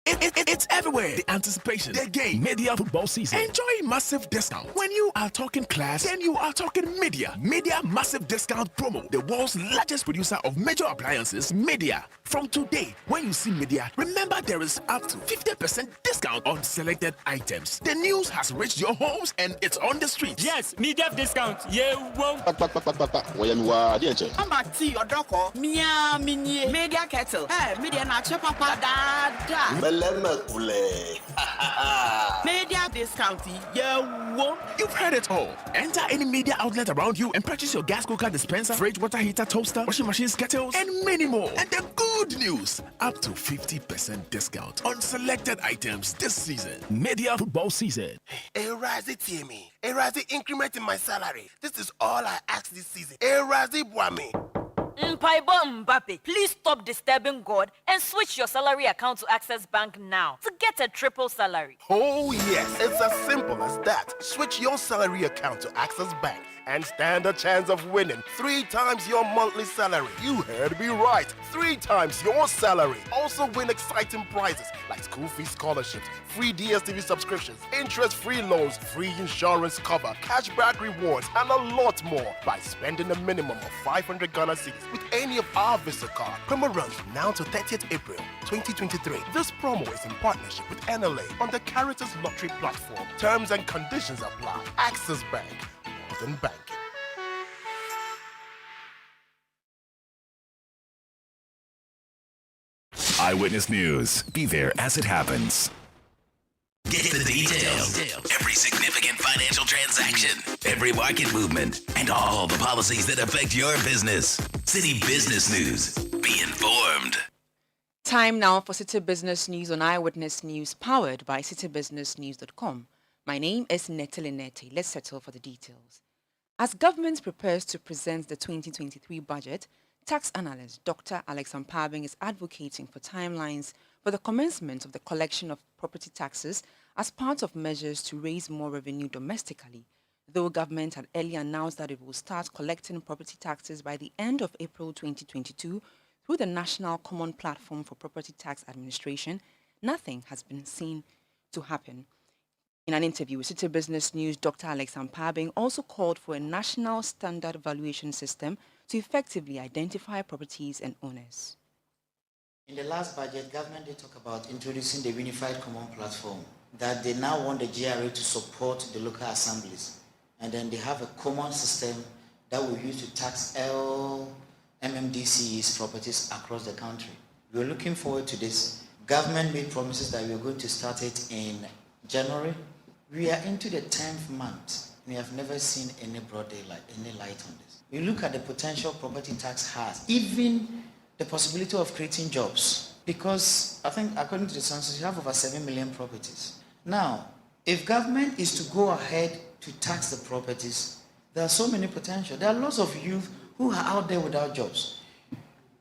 It's everywhere. The anticipation, the game, media football season. Enjoy massive discount. When you are talking class, then you are talking media. Media massive discount promo. The world's largest producer of major appliances, Media. From today, when you see Media, remember there is up to 50% discount on selected items. The news has reached your homes and it's on the streets. Yes, media discount. Yeah, whoa. I'm back to your doko. Mia mini media kettle. Hey, media na papa da. Media discount. Yeah, whoa. You've heard it all. Enter any media outlet around you and purchase your gas cooker dispenser, fridge water heater, toaster, washing machines, kettles, and many more. And the good news, up to 50% discount on selected items this season. Media football season. A rising TME, a rising increment in my salary. This is all I ask this season. A rising Bwami. Mpaibo Mbappe, please stop disturbing God and switch your salary account to Access Bank now to get a triple salary. Oh yes, it's as simple as that. Switch your salary account to Access Bank and stand a chance of winning 3 times your monthly salary. You heard me right. 3 times your salary. Also win exciting prizes like school fee scholarships, free DSTV subscriptions, interest-free loans, free insurance cover, cashback rewards, and a lot more by spending a minimum of 500 Ghana cedis with any of our Visa card. Promo runs from now to 30th April 2023. This promo is in partnership with NLA on the Caritas Lottery platform. Terms and conditions apply. Access Bank. More than banking. Eyewitness News. Be there as it happens. Get the details. Every significant financial transaction, every market movement, and all the policies that affect your business. Citi Business News. Be informed. Time now for Citi Business News on Eyewitness News, powered by citibusinessnews.com. My name is Netele Nete. Let's settle for the details. As government prepares to present the 2023 budget, tax analyst Dr. Alex Ampabing is advocating for timelines for the commencement of the collection of property taxes as part of measures to raise more revenue domestically, though government had earlier announced that it will start collecting property taxes by the end of April 2022 through the National Common Platform for Property Tax Administration. Nothing has been seen to happen. In an interview with Citi Business News, Dr. Alex Ampabing also called for a national standard valuation system to effectively identify properties and owners. In the last budget, government did talk about introducing the unified common platform, that they now want the GRA to support the local assemblies. And then they have a common system that will use to tax all MMDC's properties across the country. We're looking forward to this. Government made promises that we are going to start it in January. We are into the 10th month. We have never seen any broad daylight, any light on this. We look at the potential property tax has, even the possibility of creating jobs. Because I think according to the census, you have over 7 million properties. Now, if government is to go ahead to tax the properties, there are so many potential. There are lots of youth who are out there without jobs.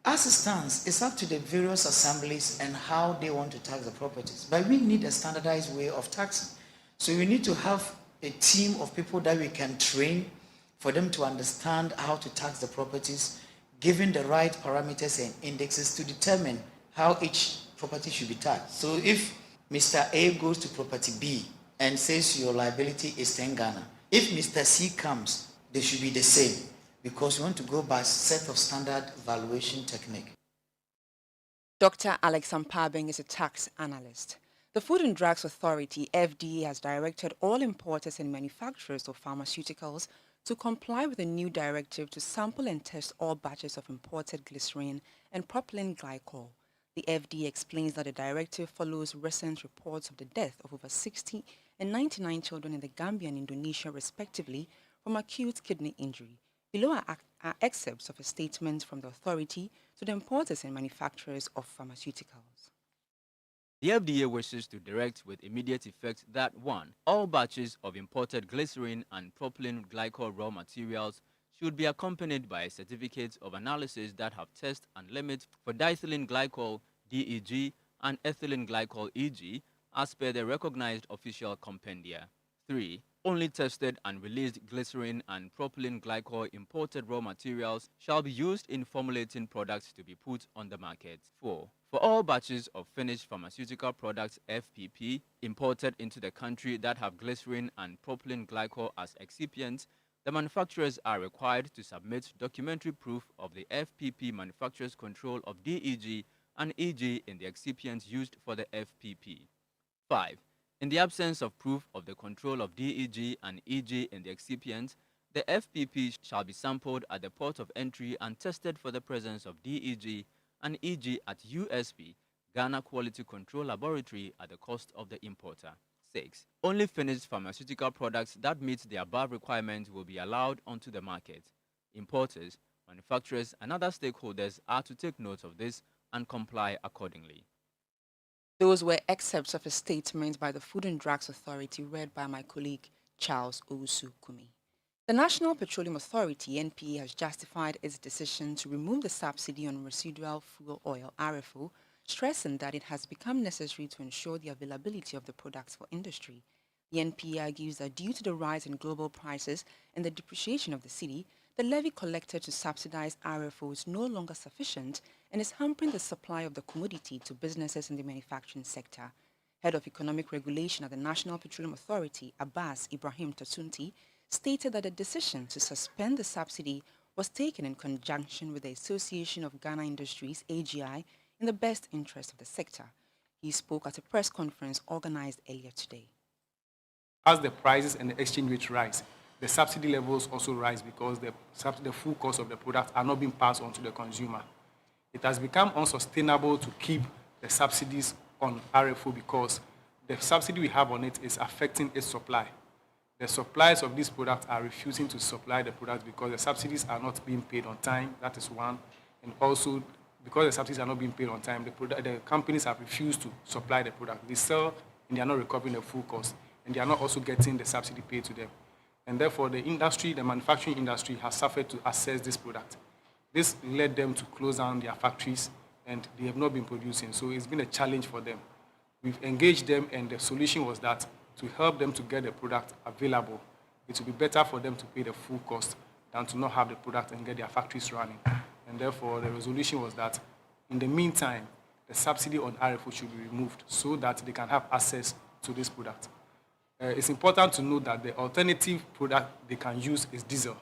As it stands, it's up to the various assemblies and how they want to tax the properties. But we need a standardized way of taxing. So we need to have a team of people that we can train for them to understand how to tax the properties, given the right parameters and indexes to determine how each property should be taxed. So if Mr. A goes to property B and says your liability is 10 Ghana, if Mr. C comes, they should be the same, because we want to go by a set of standard valuation technique. Dr. Alex Ampabing is a tax analyst. The Food and Drugs Authority, FDA, has directed all importers and manufacturers of pharmaceuticals to comply with a new directive to sample and test all batches of imported glycerin and propylene glycol. The FDA explains that the directive follows recent reports of the death of over 60 and 99 children in the Gambia and Indonesia, respectively, from acute kidney injury. Below are excerpts of a statement from the authority to the importers and manufacturers of pharmaceuticals. The FDA wishes to direct with immediate effect that 1. All batches of imported glycerin and propylene glycol raw materials should be accompanied by a certificate of analysis that have test and limit for diethylene glycol DEG and ethylene glycol EG as per the recognized official compendia. 3. Only tested and released glycerin and propylene glycol imported raw materials shall be used in formulating products to be put on the market. 4. For all batches of finished pharmaceutical products FPP imported into the country that have glycerin and propylene glycol as excipients, the manufacturers are required to submit documentary proof of the FPP manufacturer's control of DEG and EG in the excipients used for the FPP. 5. In the absence of proof of the control of DEG and EG in the excipient, the FPP shall be sampled at the port of entry and tested for the presence of DEG and EG at USP, Ghana Quality Control Laboratory, at the cost of the importer. 6. Only finished pharmaceutical products that meet the above requirements will be allowed onto the market. Importers, manufacturers, and other stakeholders are to take note of this and comply accordingly. Those were excerpts of a statement by the Food and Drugs Authority read by my colleague Charles Owusu-Kumi. The National Petroleum Authority, NPA, has justified its decision to remove the subsidy on residual fuel oil, RFO, stressing that it has become necessary to ensure the availability of the products for industry. The NPA argues that due to the rise in global prices and the depreciation of the cedi, the levy collected to subsidize RFO is no longer sufficient and is hampering the supply of the commodity to businesses in the manufacturing sector. Head of Economic Regulation at the National Petroleum Authority, Abbas Ibrahim Tasunti, stated that the decision to suspend the subsidy was taken in conjunction with the Association of Ghana Industries, AGI, in the best interest of the sector. He spoke at a press conference organized earlier today. As the prices and the exchange rate rise, the subsidy levels also rise because the full cost of the product are not being passed on to the consumer. It has become unsustainable to keep the subsidies on RFO because the subsidy we have on it is affecting its supply. The suppliers of these products are refusing to supply the products because the subsidies are not being paid on time. That is one. And also, because the subsidies are not being paid on time, the companies have refused to supply the product. They sell and they are not recovering the full cost. And they are not also getting the subsidy paid to them. And therefore, the industry, the manufacturing industry, has suffered to access this product. This led them to close down their factories, and they have not been producing. So it's been a challenge for them. We've engaged them, and the solution was that to help them to get the product available, it would be better for them to pay the full cost than to not have the product and get their factories running. And therefore, the resolution was that in the meantime, the subsidy on RFO should be removed so that they can have access to this product. It's important to note that the alternative product they can use is diesel.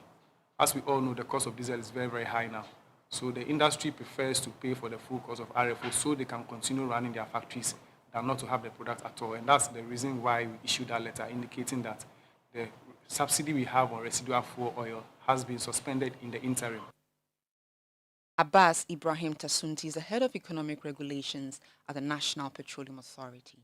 As we all know, the cost of diesel is very, very high now. So the industry prefers to pay for the full cost of RFO so they can continue running their factories than not to have the product at all. And that's the reason why we issued that letter indicating that the subsidy we have on residual fuel oil has been suspended in the interim. Abbas Ibrahim Tasunti is the head of economic regulations at the National Petroleum Authority.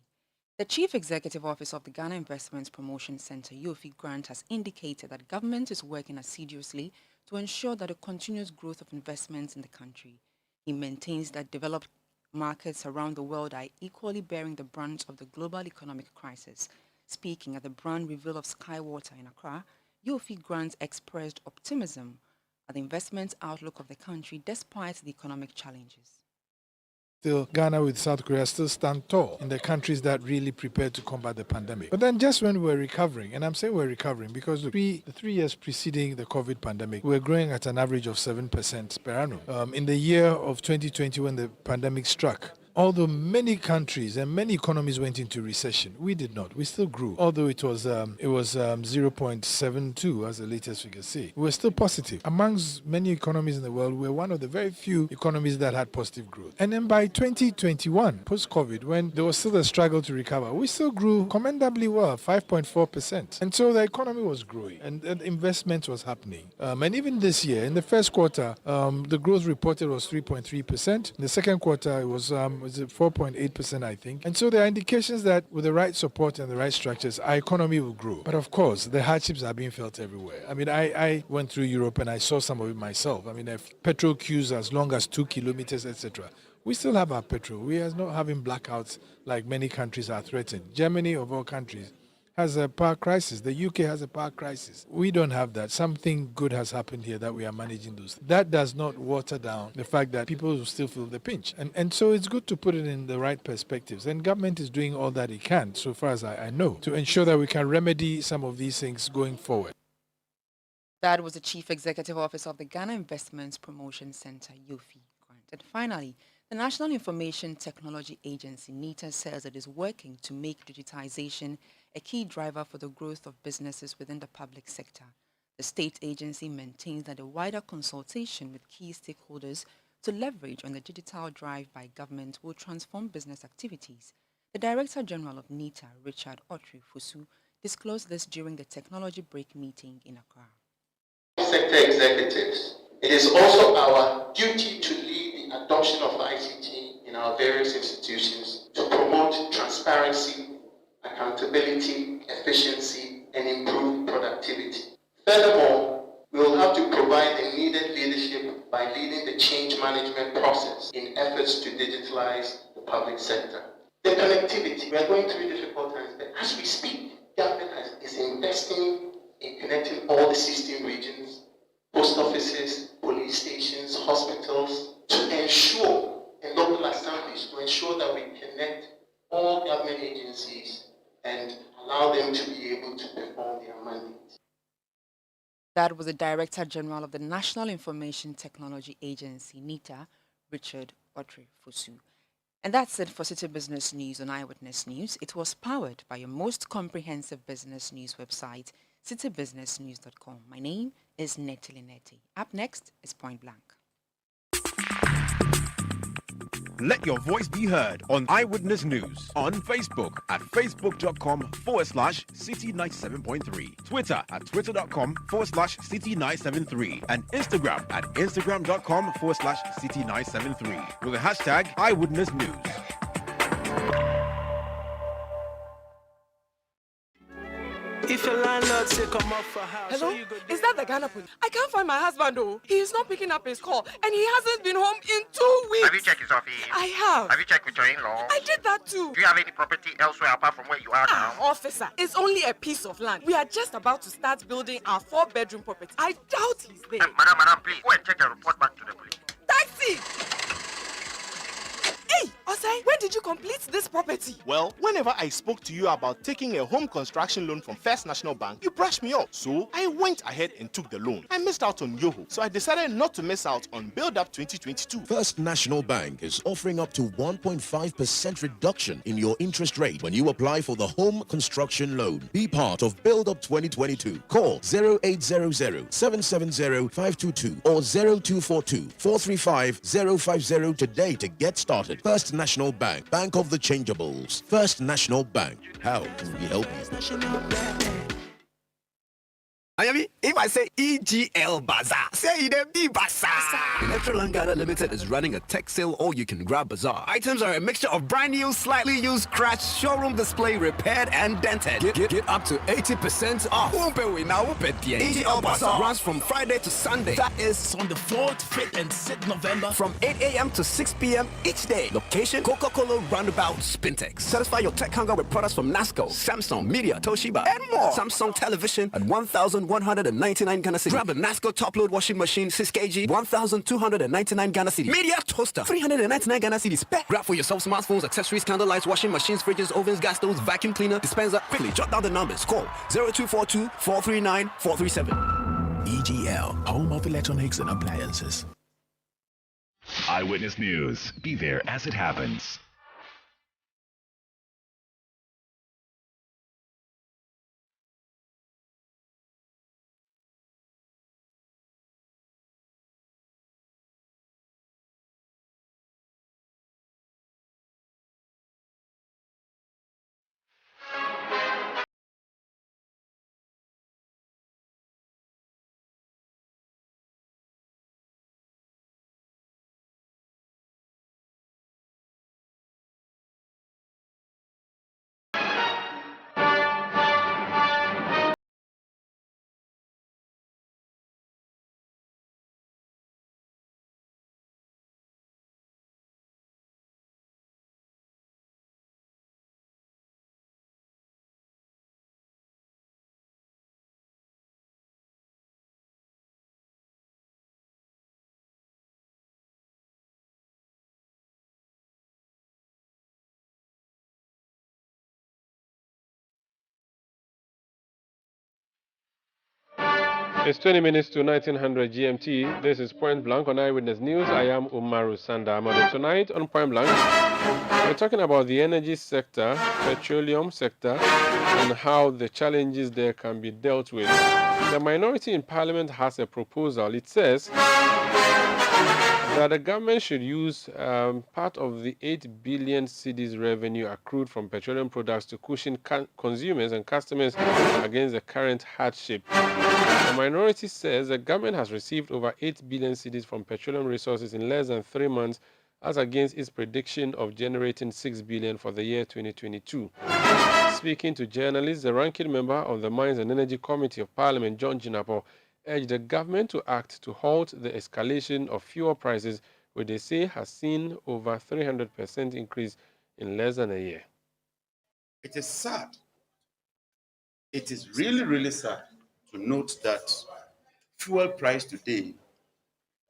The Chief Executive Officer of the Ghana Investments Promotion Center, Yofi Grant, has indicated that government is working assiduously to ensure that the continuous growth of investments in the country. He maintains that developed markets around the world are equally bearing the brunt of the global economic crisis. Speaking at the brand reveal of Skywater in Accra, Yofi Grant expressed optimism at the investment outlook of the country despite the economic challenges. Still, Ghana with South Korea still stand tall in the countries that really prepared to combat the pandemic. But then just when we're recovering, and I'm saying we're recovering because look, the 3 years preceding the COVID pandemic, we were growing at an average of 7% per annum. In the year of 2020 when the pandemic struck, although many countries and many economies went into recession, we did not. We still grew. Although it was 0.72 as the latest figures say. We were still positive. Amongst many economies in the world, we were one of the very few economies that had positive growth. And then by 2021, post-COVID, when there was still a struggle to recover, we still grew commendably well, 5.4%. And so the economy was growing and investment was happening. And even this year, in the first quarter, the growth reported was 3.3%. In the second quarter, it was 4.8%, I think. And so there are indications that with the right support and the right structures, our economy will grow. But of course, the hardships are being felt everywhere. I mean, I went through Europe and I saw some of it myself. I mean, petrol queues as long as 2 kilometers, etc. We still have our petrol. We are not having blackouts like many countries are threatened. Germany, of all countries, has a power crisis. The UK has a power crisis. We don't have that. Something good has happened here that we are managing those. That does not water down the fact that people will still feel the pinch. And so it's good to put it in the right perspectives. And government is doing all that it can, so far as I know, to ensure that we can remedy some of these things going forward. That was the Chief Executive Officer of the Ghana Investments Promotion Center, YOFI Grant. And finally, the National Information Technology Agency, NITA, says it is working to make digitization a key driver for the growth of businesses within the public sector. The state agency maintains that a wider consultation with key stakeholders to leverage on the digital drive by government will transform business activities. The Director General of NITA, Richard Otri Fusu, disclosed this during the technology break meeting in Accra. Sector executives, it is also our duty to lead the adoption of ICT in our various institutions to promote transparency, accountability, efficiency, and improve productivity. Furthermore, we will have to provide the needed leadership by leading the change management process in efforts to digitalize the public sector. The connectivity, we are going through difficult times, but as we speak, government is investing in connecting all the 16 regions, post offices, police stations, hospitals, to ensure, and local assemblies, to ensure that we connect all government agencies and allow them to be able to perform their mandates. That was the Director General of the National Information Technology Agency, NITA, Richard Otri Fusu. And that's it for Citi Business News on Eyewitness News. It was powered by your most comprehensive business news website, citibusinessnews.com. My name is Nettie Linetti. Up next is Point Blank. Let your voice be heard on Eyewitness News on Facebook at facebook.com/Citi97.3, Twitter at twitter.com/Citi973, and Instagram at instagram.com/Citi973 with the hashtag Eyewitness News. If your landlord say come up for house, hello? Is that the Ghana police? I can't find my husband though. He is not picking up his call and he hasn't been home in 2 weeks. Have you checked his office? I have. Have you checked with your in-law? I did that too. Do you have any property elsewhere apart from where you are now? Officer, it's only a piece of land. We are just about to start building our 4-bedroom property. I doubt he's there. Madam, please go and check and report back to the police. Taxi! Hey, Osai, when did you complete this property? Well, whenever I spoke to you about taking a home construction loan from First National Bank, you brushed me off. So I went ahead and took the loan. I missed out on Yoho, so I decided not to miss out on Build Up 2022. First National Bank is offering up to 1.5% reduction in your interest rate when you apply for the home construction loan. Be part of Build Up 2022. Call 0800-770-522 or 0242-435-050 today to get started. First National Bank, Bank of the Changeables. First National Bank. How can we help you? Ayami, if I say EGL Bazaar, say it be Bazaar. Electroland Ghana Limited is running a tech sale all you can grab bazaar. Items are a mixture of brand new, slightly used, scratched, showroom display, repaired and dented. Get up to 80% off. EGL Bazaar runs from Friday to Sunday. That is on the 4th, 5th and 6th November from 8 a.m. to 6 p.m. each day. Location, Coca-Cola Roundabout, Spintex. Satisfy your tech hunger with products from Nasco, Samsung, Media, Toshiba, and more. Samsung television at 1,199 Ghana City. Grab a Nasco top-load washing machine 6 kg, 1,299 Ghana City. Media toaster, 399 Ghana City. Grab for yourself smartphones, accessories, candle lights, washing machines, fridges, ovens, gas stoves, vacuum cleaner, dispenser. Quickly jot down the numbers. Call 0242-439-437. EGL, home of electronics and appliances. Eyewitness News. Be there as it happens. It's 20 minutes to 1900 GMT. This is Point Blank on Eyewitness News. I am Umaru Sanda. Amadu. Tonight on Point Blank, we're talking about the energy sector, petroleum sector, and how the challenges there can be dealt with. The minority in parliament has a proposal. It says that the government should use part of the 8 billion cedis revenue accrued from petroleum products to cushion consumers and customers against the current hardship. The minority says the government has received over 8 billion cedis from petroleum resources in less than 3 months, as against its prediction of generating 6 billion for the year 2022. Speaking to journalists, the ranking member of the Mines and Energy Committee of Parliament, John Jinapo, urged the government to act to halt the escalation of fuel prices, which they say has seen over 300% increase in less than a year. It is sad. It is really, really sad to note that fuel price today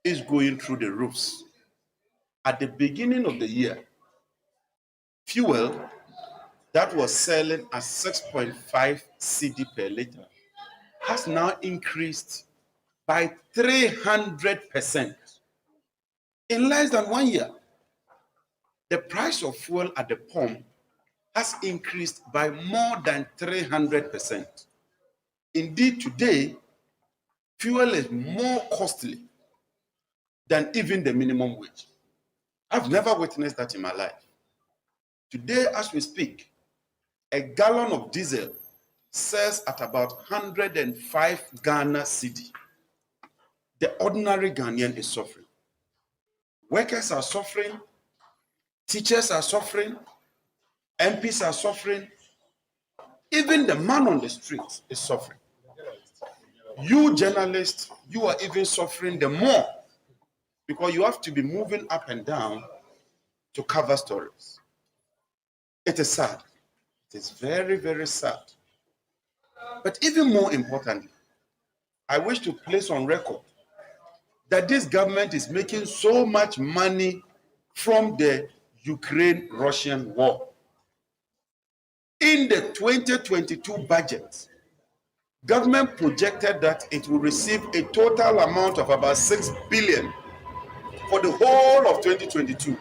is going through the roofs. At the beginning of the year, fuel that was selling at 6.5 cedi per liter has now increased by 300% in less than 1 year. The price of fuel at the pump has increased by more than 300%. Indeed, today, fuel is more costly than even the minimum wage. I've never witnessed that in my life. Today, as we speak, a gallon of diesel sells at about 105 Ghana cedi. The ordinary Ghanaian is suffering. Workers are suffering, teachers are suffering, MPs are suffering, even the man on the street is suffering. You journalists, you are even suffering the more because you have to be moving up and down to cover stories. It is sad. It is very, very sad. But even more importantly, I wish to place on record that this government is making so much money from the Ukraine-Russian war. In the 2022 budget, government projected that it will receive a total amount of about 6 billion for the whole of 2022.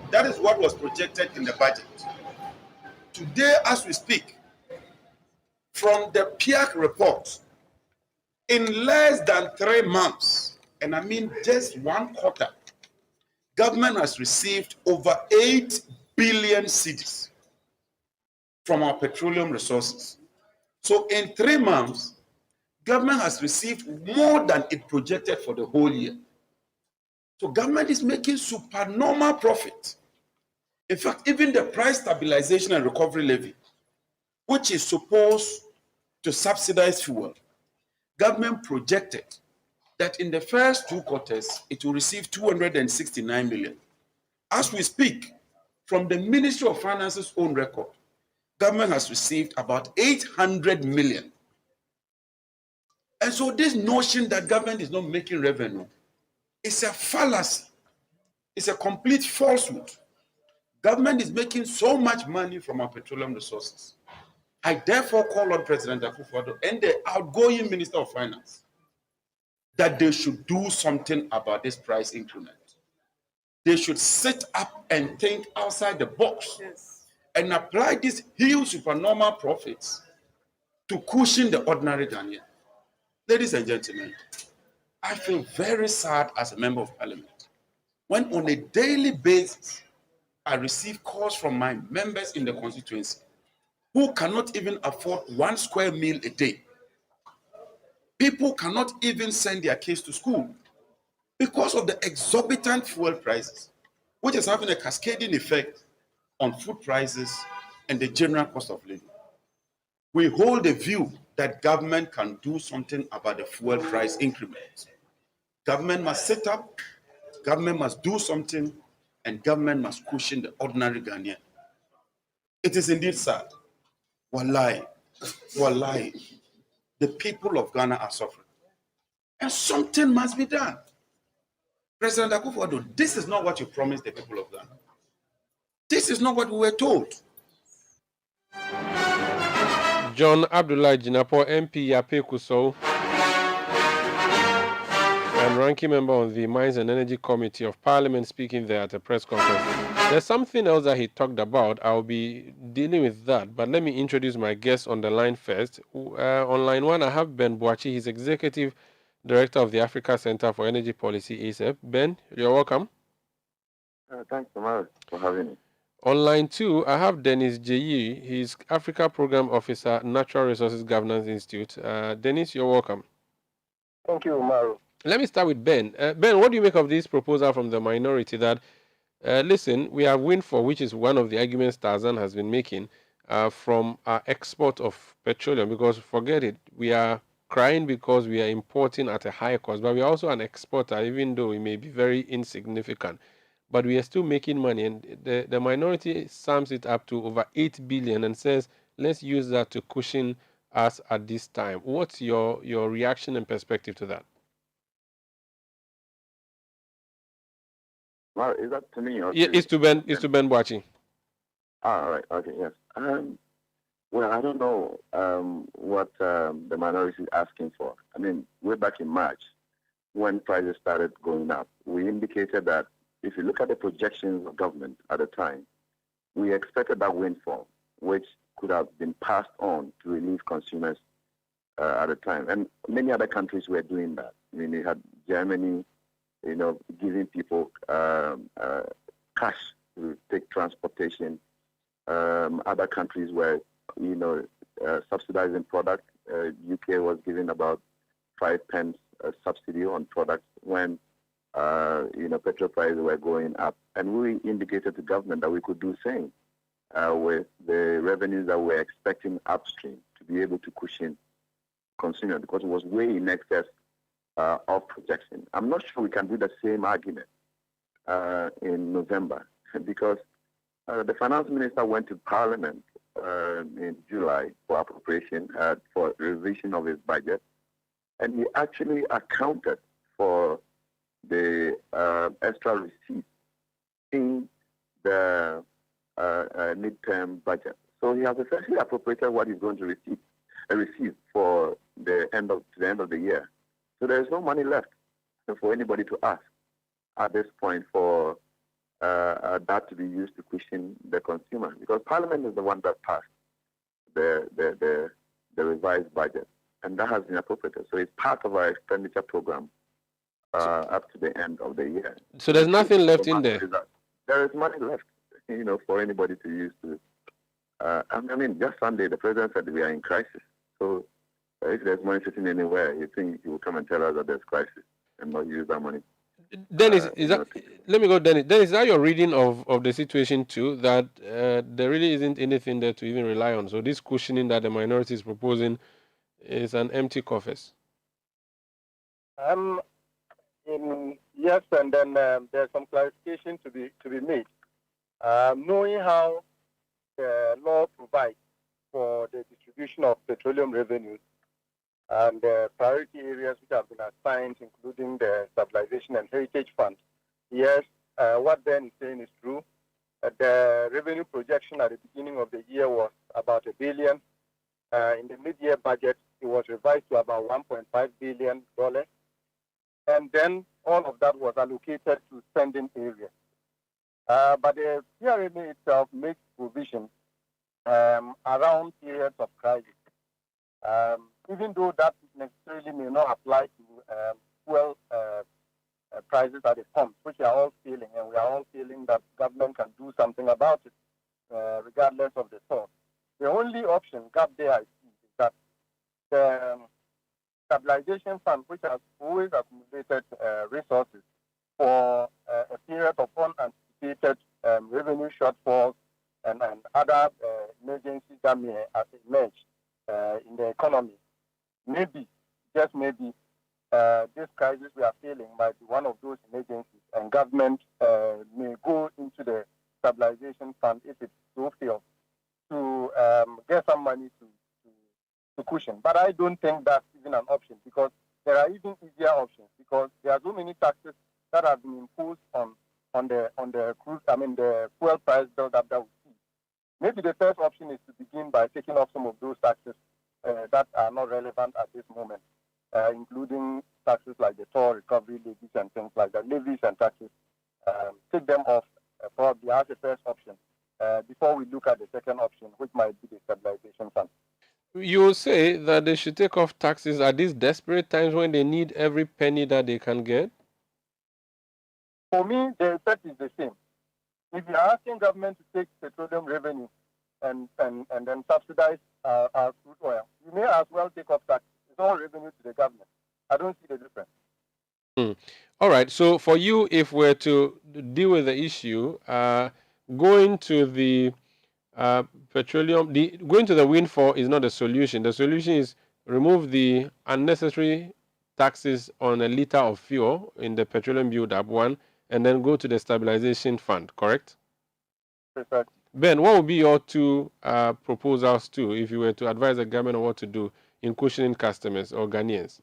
That is what was projected in the budget. Today, as we speak, from the PIAC report, in less than 3 months, and I mean just 1 quarter, government has received over 8 billion cedis from our petroleum resources. So in 3 months, government has received more than it projected for the whole year. So government is making supernormal profit. In fact, even the price stabilization and recovery levy, which is supposed to subsidize fuel, government projected that in the first 2 quarters, it will receive 269 million. As we speak, from the Ministry of Finance's own record, government has received about 800 million. And so this notion that government is not making revenue is a fallacy. It's a complete falsehood. Government is making so much money from our petroleum resources. I therefore call on President Akufo-Addo and the outgoing Minister of Finance that they should do something about this price increment. They should sit up and think outside the box and apply these huge supernormal profits to cushion the ordinary Ghanaian. Ladies and gentlemen, I feel very sad as a member of parliament when on a daily basis I receive calls from my members in the constituency who cannot even afford 1 square meal a day. People cannot even send their kids to school because of the exorbitant fuel prices, which is having a cascading effect on food prices and the general cost of living. We hold the view that government can do something about the fuel price increment. Government must sit up, government must do something, and government must cushion the ordinary Ghanaian. It is indeed sad. Wallahi, wallahi, the people of Ghana are suffering. And something must be done. President Akufo-Addo, this is not what you promised the people of Ghana. This is not what we were told. John Abdullah Jinapo, MP Yape Kuso, and ranking member on the Mines and Energy Committee of Parliament, speaking there at a press conference. There's something else that he talked about. I'll be dealing with that, but let me introduce my guest on the line first. On line one, I have Ben Boachi. He's Executive Director of the Africa Center for Energy Policy, ACEP. Ben, you're welcome. Thanks so much for having me. On line two, I have Dennis Jeyi. He's Africa Program Officer, Natural Resources Governance Institute. Dennis, you're welcome. Thank you, Umaru. Let me start with Ben. Ben, what do you make of this proposal from the minority that, listen, we have windfall, which is one of the arguments Tarzan has been making from our export of petroleum, because forget it, we are crying because we are importing at a higher cost, but we are also an exporter, even though we may be very insignificant. But we are still making money, and the minority sums it up to over 8 billion and says, let's use that to cushion us at this time. What's your reaction and perspective to that? Well, is that to me or Yeah, it's to Ben. It's to Ben Boachi. All right. Okay. Yes. Well, I don't know what the minority is asking for. I mean, way back in March, when prices started going up, we indicated that if you look at the projections of government at the time, we expected that windfall, which could have been passed on to relieve consumers at the time. And many other countries were doing that. I mean, you had Germany, giving people cash to take transportation. Other countries were, subsidizing products. UK was giving about 5 pence subsidy on products when petrol prices were going up. And we indicated to government that we could do the same with the revenues that we're expecting upstream to be able to cushion consumer, because it was way in excess of projection. I'm not sure we can do the same argument in November, because the finance minister went to Parliament in July for appropriation, for revision of his budget, and he actually accounted for the extra receipts in the midterm budget. So he has essentially appropriated what he's going to receive for the end of the year. So there is no money left for anybody to ask at this point for that to be used to cushion the consumer, because Parliament is the one that passed the revised budget, and that has been appropriated. So it's part of our expenditure program up to the end of the year. So there's nothing left in there. There is money left, for anybody to use to. I mean, just Sunday, the president said we are in crisis. So if there's money sitting anywhere, you think he will come and tell us that there's crisis and not use that money. Dennis, let me go, Dennis. Dennis, is that your reading of the situation too, that there really isn't anything there to even rely on? So this cushioning that the minority is proposing is an empty coffers? Yes, and then there's some clarification to be made. Knowing how the law provides for the distribution of petroleum revenues and the priority areas which have been assigned, including the Stabilization and Heritage Fund. Yes, what Ben is saying is true. The revenue projection at the beginning of the year was about $1 billion. In the mid-year budget, it was revised to about $1.5 billion. And then all of that was allocated to spending areas. But the PRMA itself makes provision around periods of crisis. Even though that necessarily may not apply to fuel prices at the pump, which we are all feeling, and we are all feeling that government can do something about it, regardless of the source. The only gap there I see is that the Stabilization Fund, which has always accumulated resources for a period of unanticipated revenue shortfalls and other emergencies that may emerge in the economy. Maybe, just maybe, this crisis we are feeling might be one of those emergencies, and government may go into the Stabilization Fund, if it so feels, to get some money to cushion. But I don't think that's even an option, because there are even easier options, because there are so many taxes that have been imposed on the cruise, the fuel price build-up that we see. Maybe the first option is to begin by taking off some of those taxes that are not relevant at this moment, including taxes like the toll recovery levies and things like that, levies and taxes, take them off probably as the first option before we look at the second option, which might be the stabilization fund. You say that they should take off taxes at these desperate times when they need every penny that they can get? For me, the effect is the same. If you are asking government to take petroleum revenue and then subsidize our crude oil, you may as well take off taxes. It's all revenue to the government. I don't see the difference. All right. So for you, if we're to deal with the issue, going to the going to the windfall is not the solution. The solution is remove the unnecessary taxes on a liter of fuel in the petroleum build-up one, and then go to the stabilization fund. Correct? Perfect. Ben, what would be your two proposals too, if you were to advise the government on what to do in cushioning customers or Ghanaians?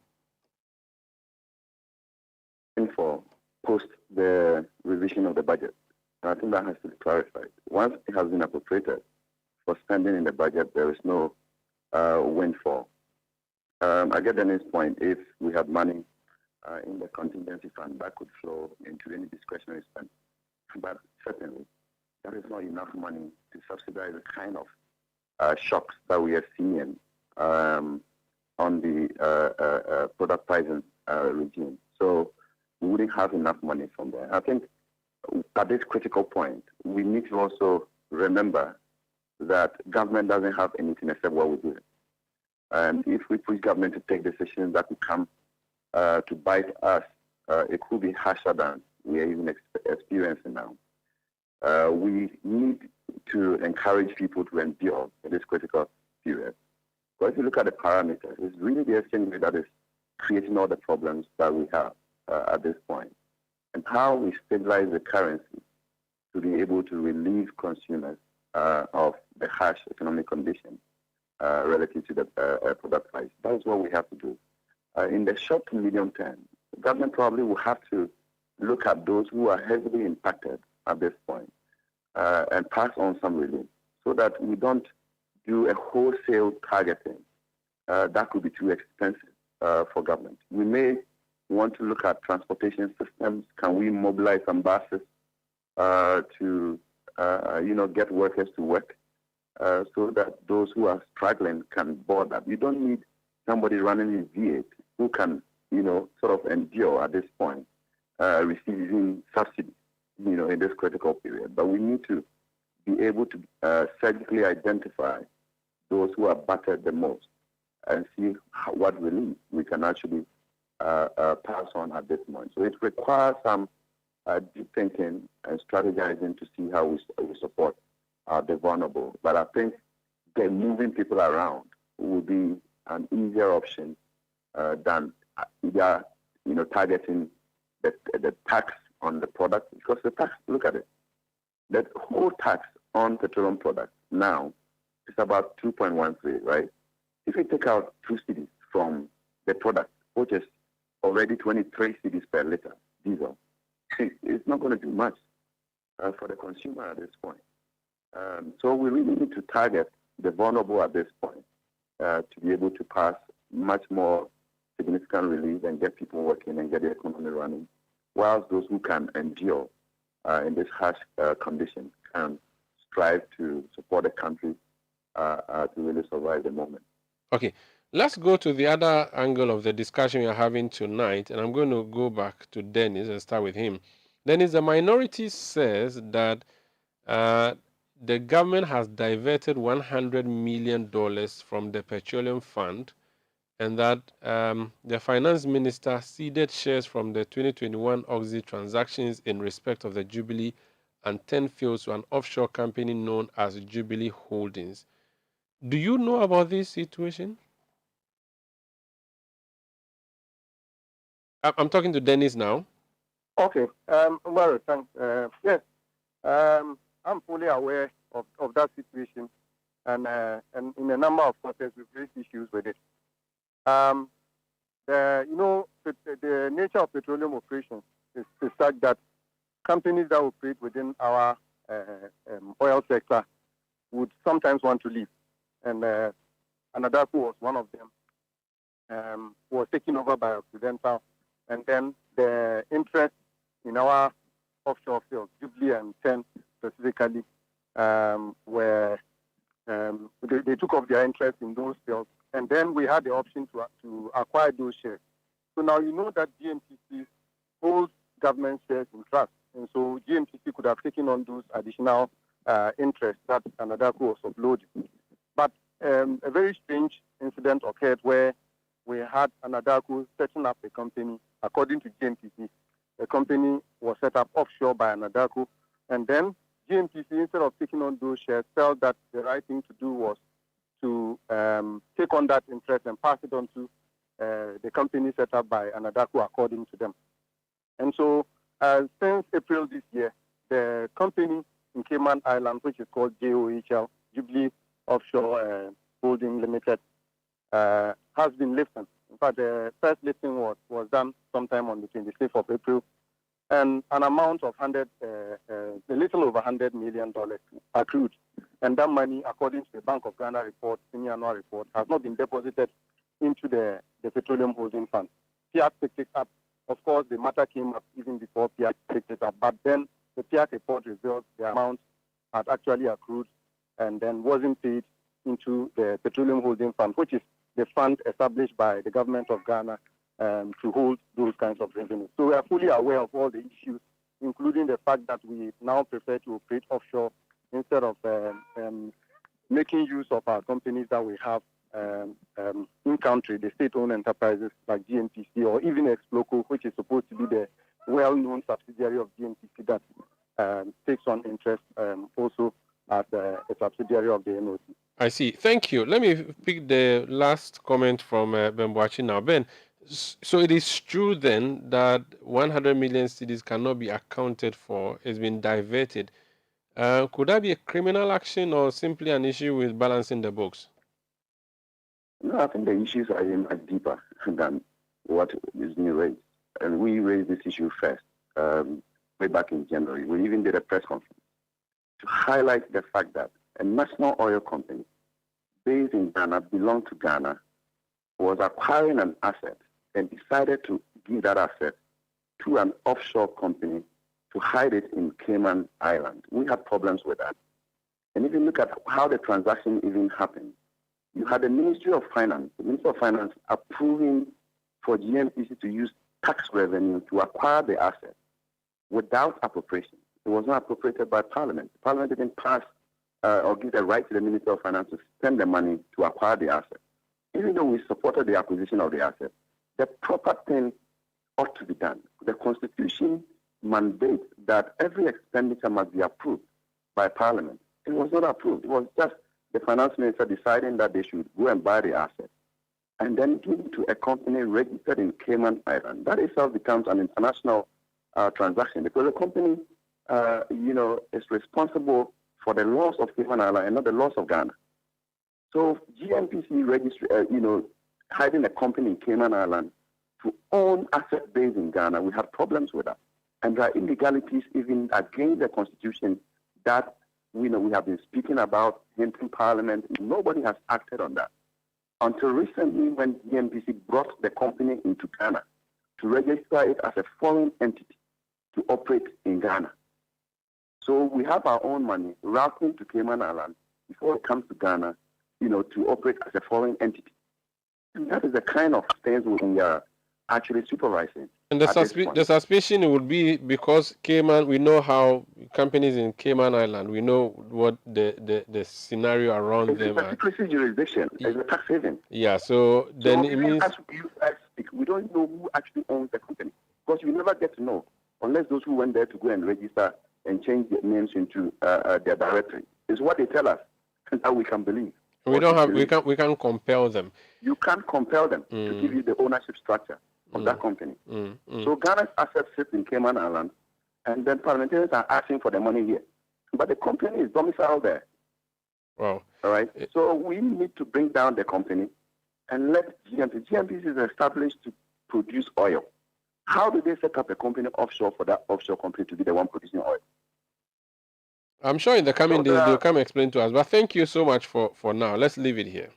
For post the revision of the budget. I think that has to be clarified. Once it has been appropriated for spending in the budget, there is no windfall. I get Dennis' point. If we had money in the contingency fund, that could flow into any discretionary spend. But certainly, that is not enough money to subsidize the kind of shocks that we are seeing on the product pricing regime. So we wouldn't have enough money from there. I think at this critical point, we need to also remember that government doesn't have anything except what we do. And if we push government to take decisions that could come to bite us, it could be harsher than we are even experiencing now. We need to encourage people to endure in this critical period. But if you look at the parameters, it's really the exchange rate that is creating all the problems that we have at this point. And how we stabilize the currency to be able to relieve consumers of the harsh economic conditions relative to the product price. That is what we have to do. In the short to medium term, the government probably will have to look at those who are heavily impacted at this point and pass on some relief so that we don't do a wholesale targeting. That could be too expensive for government. We may want to look at transportation systems. Can we mobilize some buses to get workers to work so that those who are struggling can board that? You don't need somebody running in V8 who can, sort of endure at this point, receiving subsidies, in this critical period. But we need to be able to surgically identify those who are battered the most and see what relief we can actually pass on at this moment. So it requires some deep thinking and strategizing to see how we support the vulnerable. But I think moving people around will be an easier option than targeting the tax on the product. Because the tax, look at it, the whole tax on petroleum products now is about 2.13, right? If you take out 2 cedis from the product, which is already 23 cedis per liter diesel, it's not going to do much for the consumer at this point. So we really need to target the vulnerable at this point to be able to pass much more significant relief and get people working and get the economy running, whilst those who can endure in this harsh condition can strive to support the country to really survive the moment. Okay, let's go to the other angle of the discussion we are having tonight, and I'm going to go back to Dennis and start with him. Dennis, the minority says that the government has diverted $100 million from the petroleum fund, and that the finance minister ceded shares from the 2021 Oxy transactions in respect of the Jubilee and 10 fields to an offshore company known as Jubilee Holdings. Do you know about this situation? I'm talking to Dennis now. Okay. Well, thanks. Yes, I'm fully aware of that situation, and in a number of courses we've raised issues with it. The nature of petroleum operations is such that companies that operate within our oil sector would sometimes want to leave. And Anadaku was one of them, was taken over by Occidental and then the interest in our offshore fields, Jubilee and 10 specifically, where they took off their interest in those fields, and then we had the option to acquire those shares. So now you know that GMTC holds government shares in trust, and so GMTC could have taken on those additional interest that Anadaku was uploading. But a very strange incident occurred where we had Anadaku setting up a company. According to GMTC, the company was set up offshore by Anadaku, and then GMTC, instead of taking on those shares, felt that the right thing to do was to take on that interest and pass it on to the company set up by Anadaku, according to them. And so since April this year, the company in Cayman Islands, which is called JOHL, Jubilee Offshore Holding Limited, has been lifted. In fact, the first lifting was done sometime on the 26th of April, and an amount of a little over $100 million accrued. And that money, according to the Bank of Ghana report, semi-annual report, has not been deposited into the Petroleum Holding Fund. PIAC picked it up. Of course, the matter came up even before PIAC picked it up, but then the PIAC report revealed the amount had actually accrued and then wasn't paid into the Petroleum Holding Fund, which is the fund established by the government of Ghana to hold those kinds of revenues. So we are fully aware of all the issues, including the fact that we now prefer to operate offshore instead of making use of our companies that we have in-country, the state-owned enterprises like GMTC or even Exploco, which is supposed to be the well-known subsidiary of GMTC that takes on interest also as a subsidiary of the NOC. I see. Thank you. Let me pick the last comment from Ben Boachi now. Ben, so it is true then that 100 million cedis cannot be accounted for, has been diverted. Could that be a criminal action or simply an issue with balancing the books? No, I think the issues are even much deeper than what is being raised. And we raised this issue first, way back in January. We even did a press conference to highlight the fact that a national oil company based in Ghana, belonged to Ghana, was acquiring an asset and decided to give that asset to an offshore company to hide it in Cayman Island. We had problems with that. And if you look at how the transaction even happened, you had the Ministry of Finance approving for GMPC to use tax revenue to acquire the asset without appropriation. It was not appropriated by Parliament. Parliament didn't pass or give the right to the Ministry of Finance to spend the money to acquire the asset. Even though we supported the acquisition of the asset, the proper thing ought to be done. The Constitution mandates that every expenditure must be approved by Parliament. It was not approved. It was just the finance minister deciding that they should go and buy the asset and then give it to a company registered in Cayman Island. That itself becomes an international transaction because the company, is responsible for the laws of Cayman Island and not the laws of Ghana. So GMPC registry, hiding a company in Cayman Island to own asset base in Ghana, we have problems with that. And there are illegalities even against the Constitution that we have been speaking about in Parliament. Nobody has acted on that. Until recently when GMPC brought the company into Ghana to register it as a foreign entity to operate in Ghana. So we have our own money routing to Cayman Island before it comes to Ghana, to operate as a foreign entity. And that is the kind of things we are actually supervising. And the suspicion would be because Cayman, we know how companies in Cayman Island, we know what the scenario around them are. It's a secrecy jurisdiction. It's a tax haven. Yeah, so then it means... We don't know who actually owns the company because you never get to know unless those who went there to go and register and change their names into their directory. It's what they tell us and how we can believe. We can't compel them. You can't compel them to give you the ownership structure of that company. So Ghana's assets sit in Cayman Island, and then parliamentarians are asking for the money here. But the company is domiciled there. Wow. All right? So we need to bring down the company and let GMPC is established to produce oil. How do they set up a company offshore for that offshore company to be the one producing oil? I'm sure in the coming days they'll come explain to us. But thank you so much for now. Let's leave it here.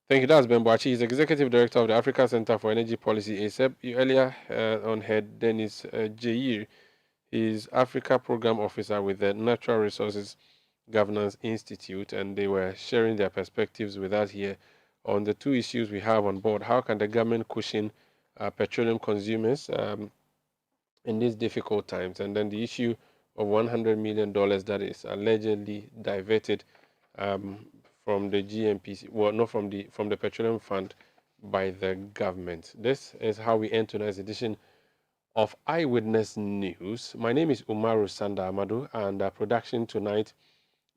Thank you. That's Ben Boachi. He's Executive Director of the Africa Center for Energy Policy, ASEP. You earlier on heard Dennis Jair. He's Africa Program Officer with the Natural Resources Governance Institute, and they were sharing their perspectives with us here on the two issues we have on board. How can the government cushion petroleum consumers in these difficult times? And then the issue of $100 million that is allegedly diverted from the GMPC, well, not from the Petroleum Fund by the government. This is how we end tonight's edition of Eyewitness News. My name is Umaru Sanda Amadu, and production tonight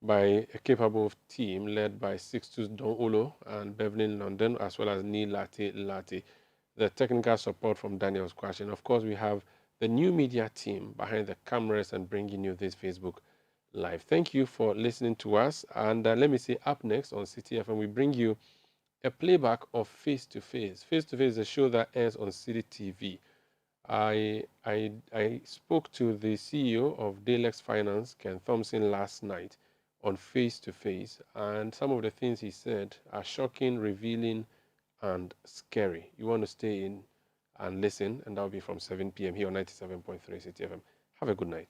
by a capable team led by Sixtus Don Ulo and Beverly London, as well as Neil Lati. The technical support from Daniel Squash. And of course, we have the new media team behind the cameras and bringing you this Facebook Live. Thank you for listening to us. And let me say, up next on Citi FM, we bring you a playback of Face to Face. Face to Face is a show that airs on Citi TV. I spoke to the CEO of Dalex Finance, Ken Thompson, last night on Face to Face, and some of the things he said are shocking, revealing, and scary. You want to stay in and listen, and that'll be from 7 p.m. here on 97.3 Citi FM. Have a good night.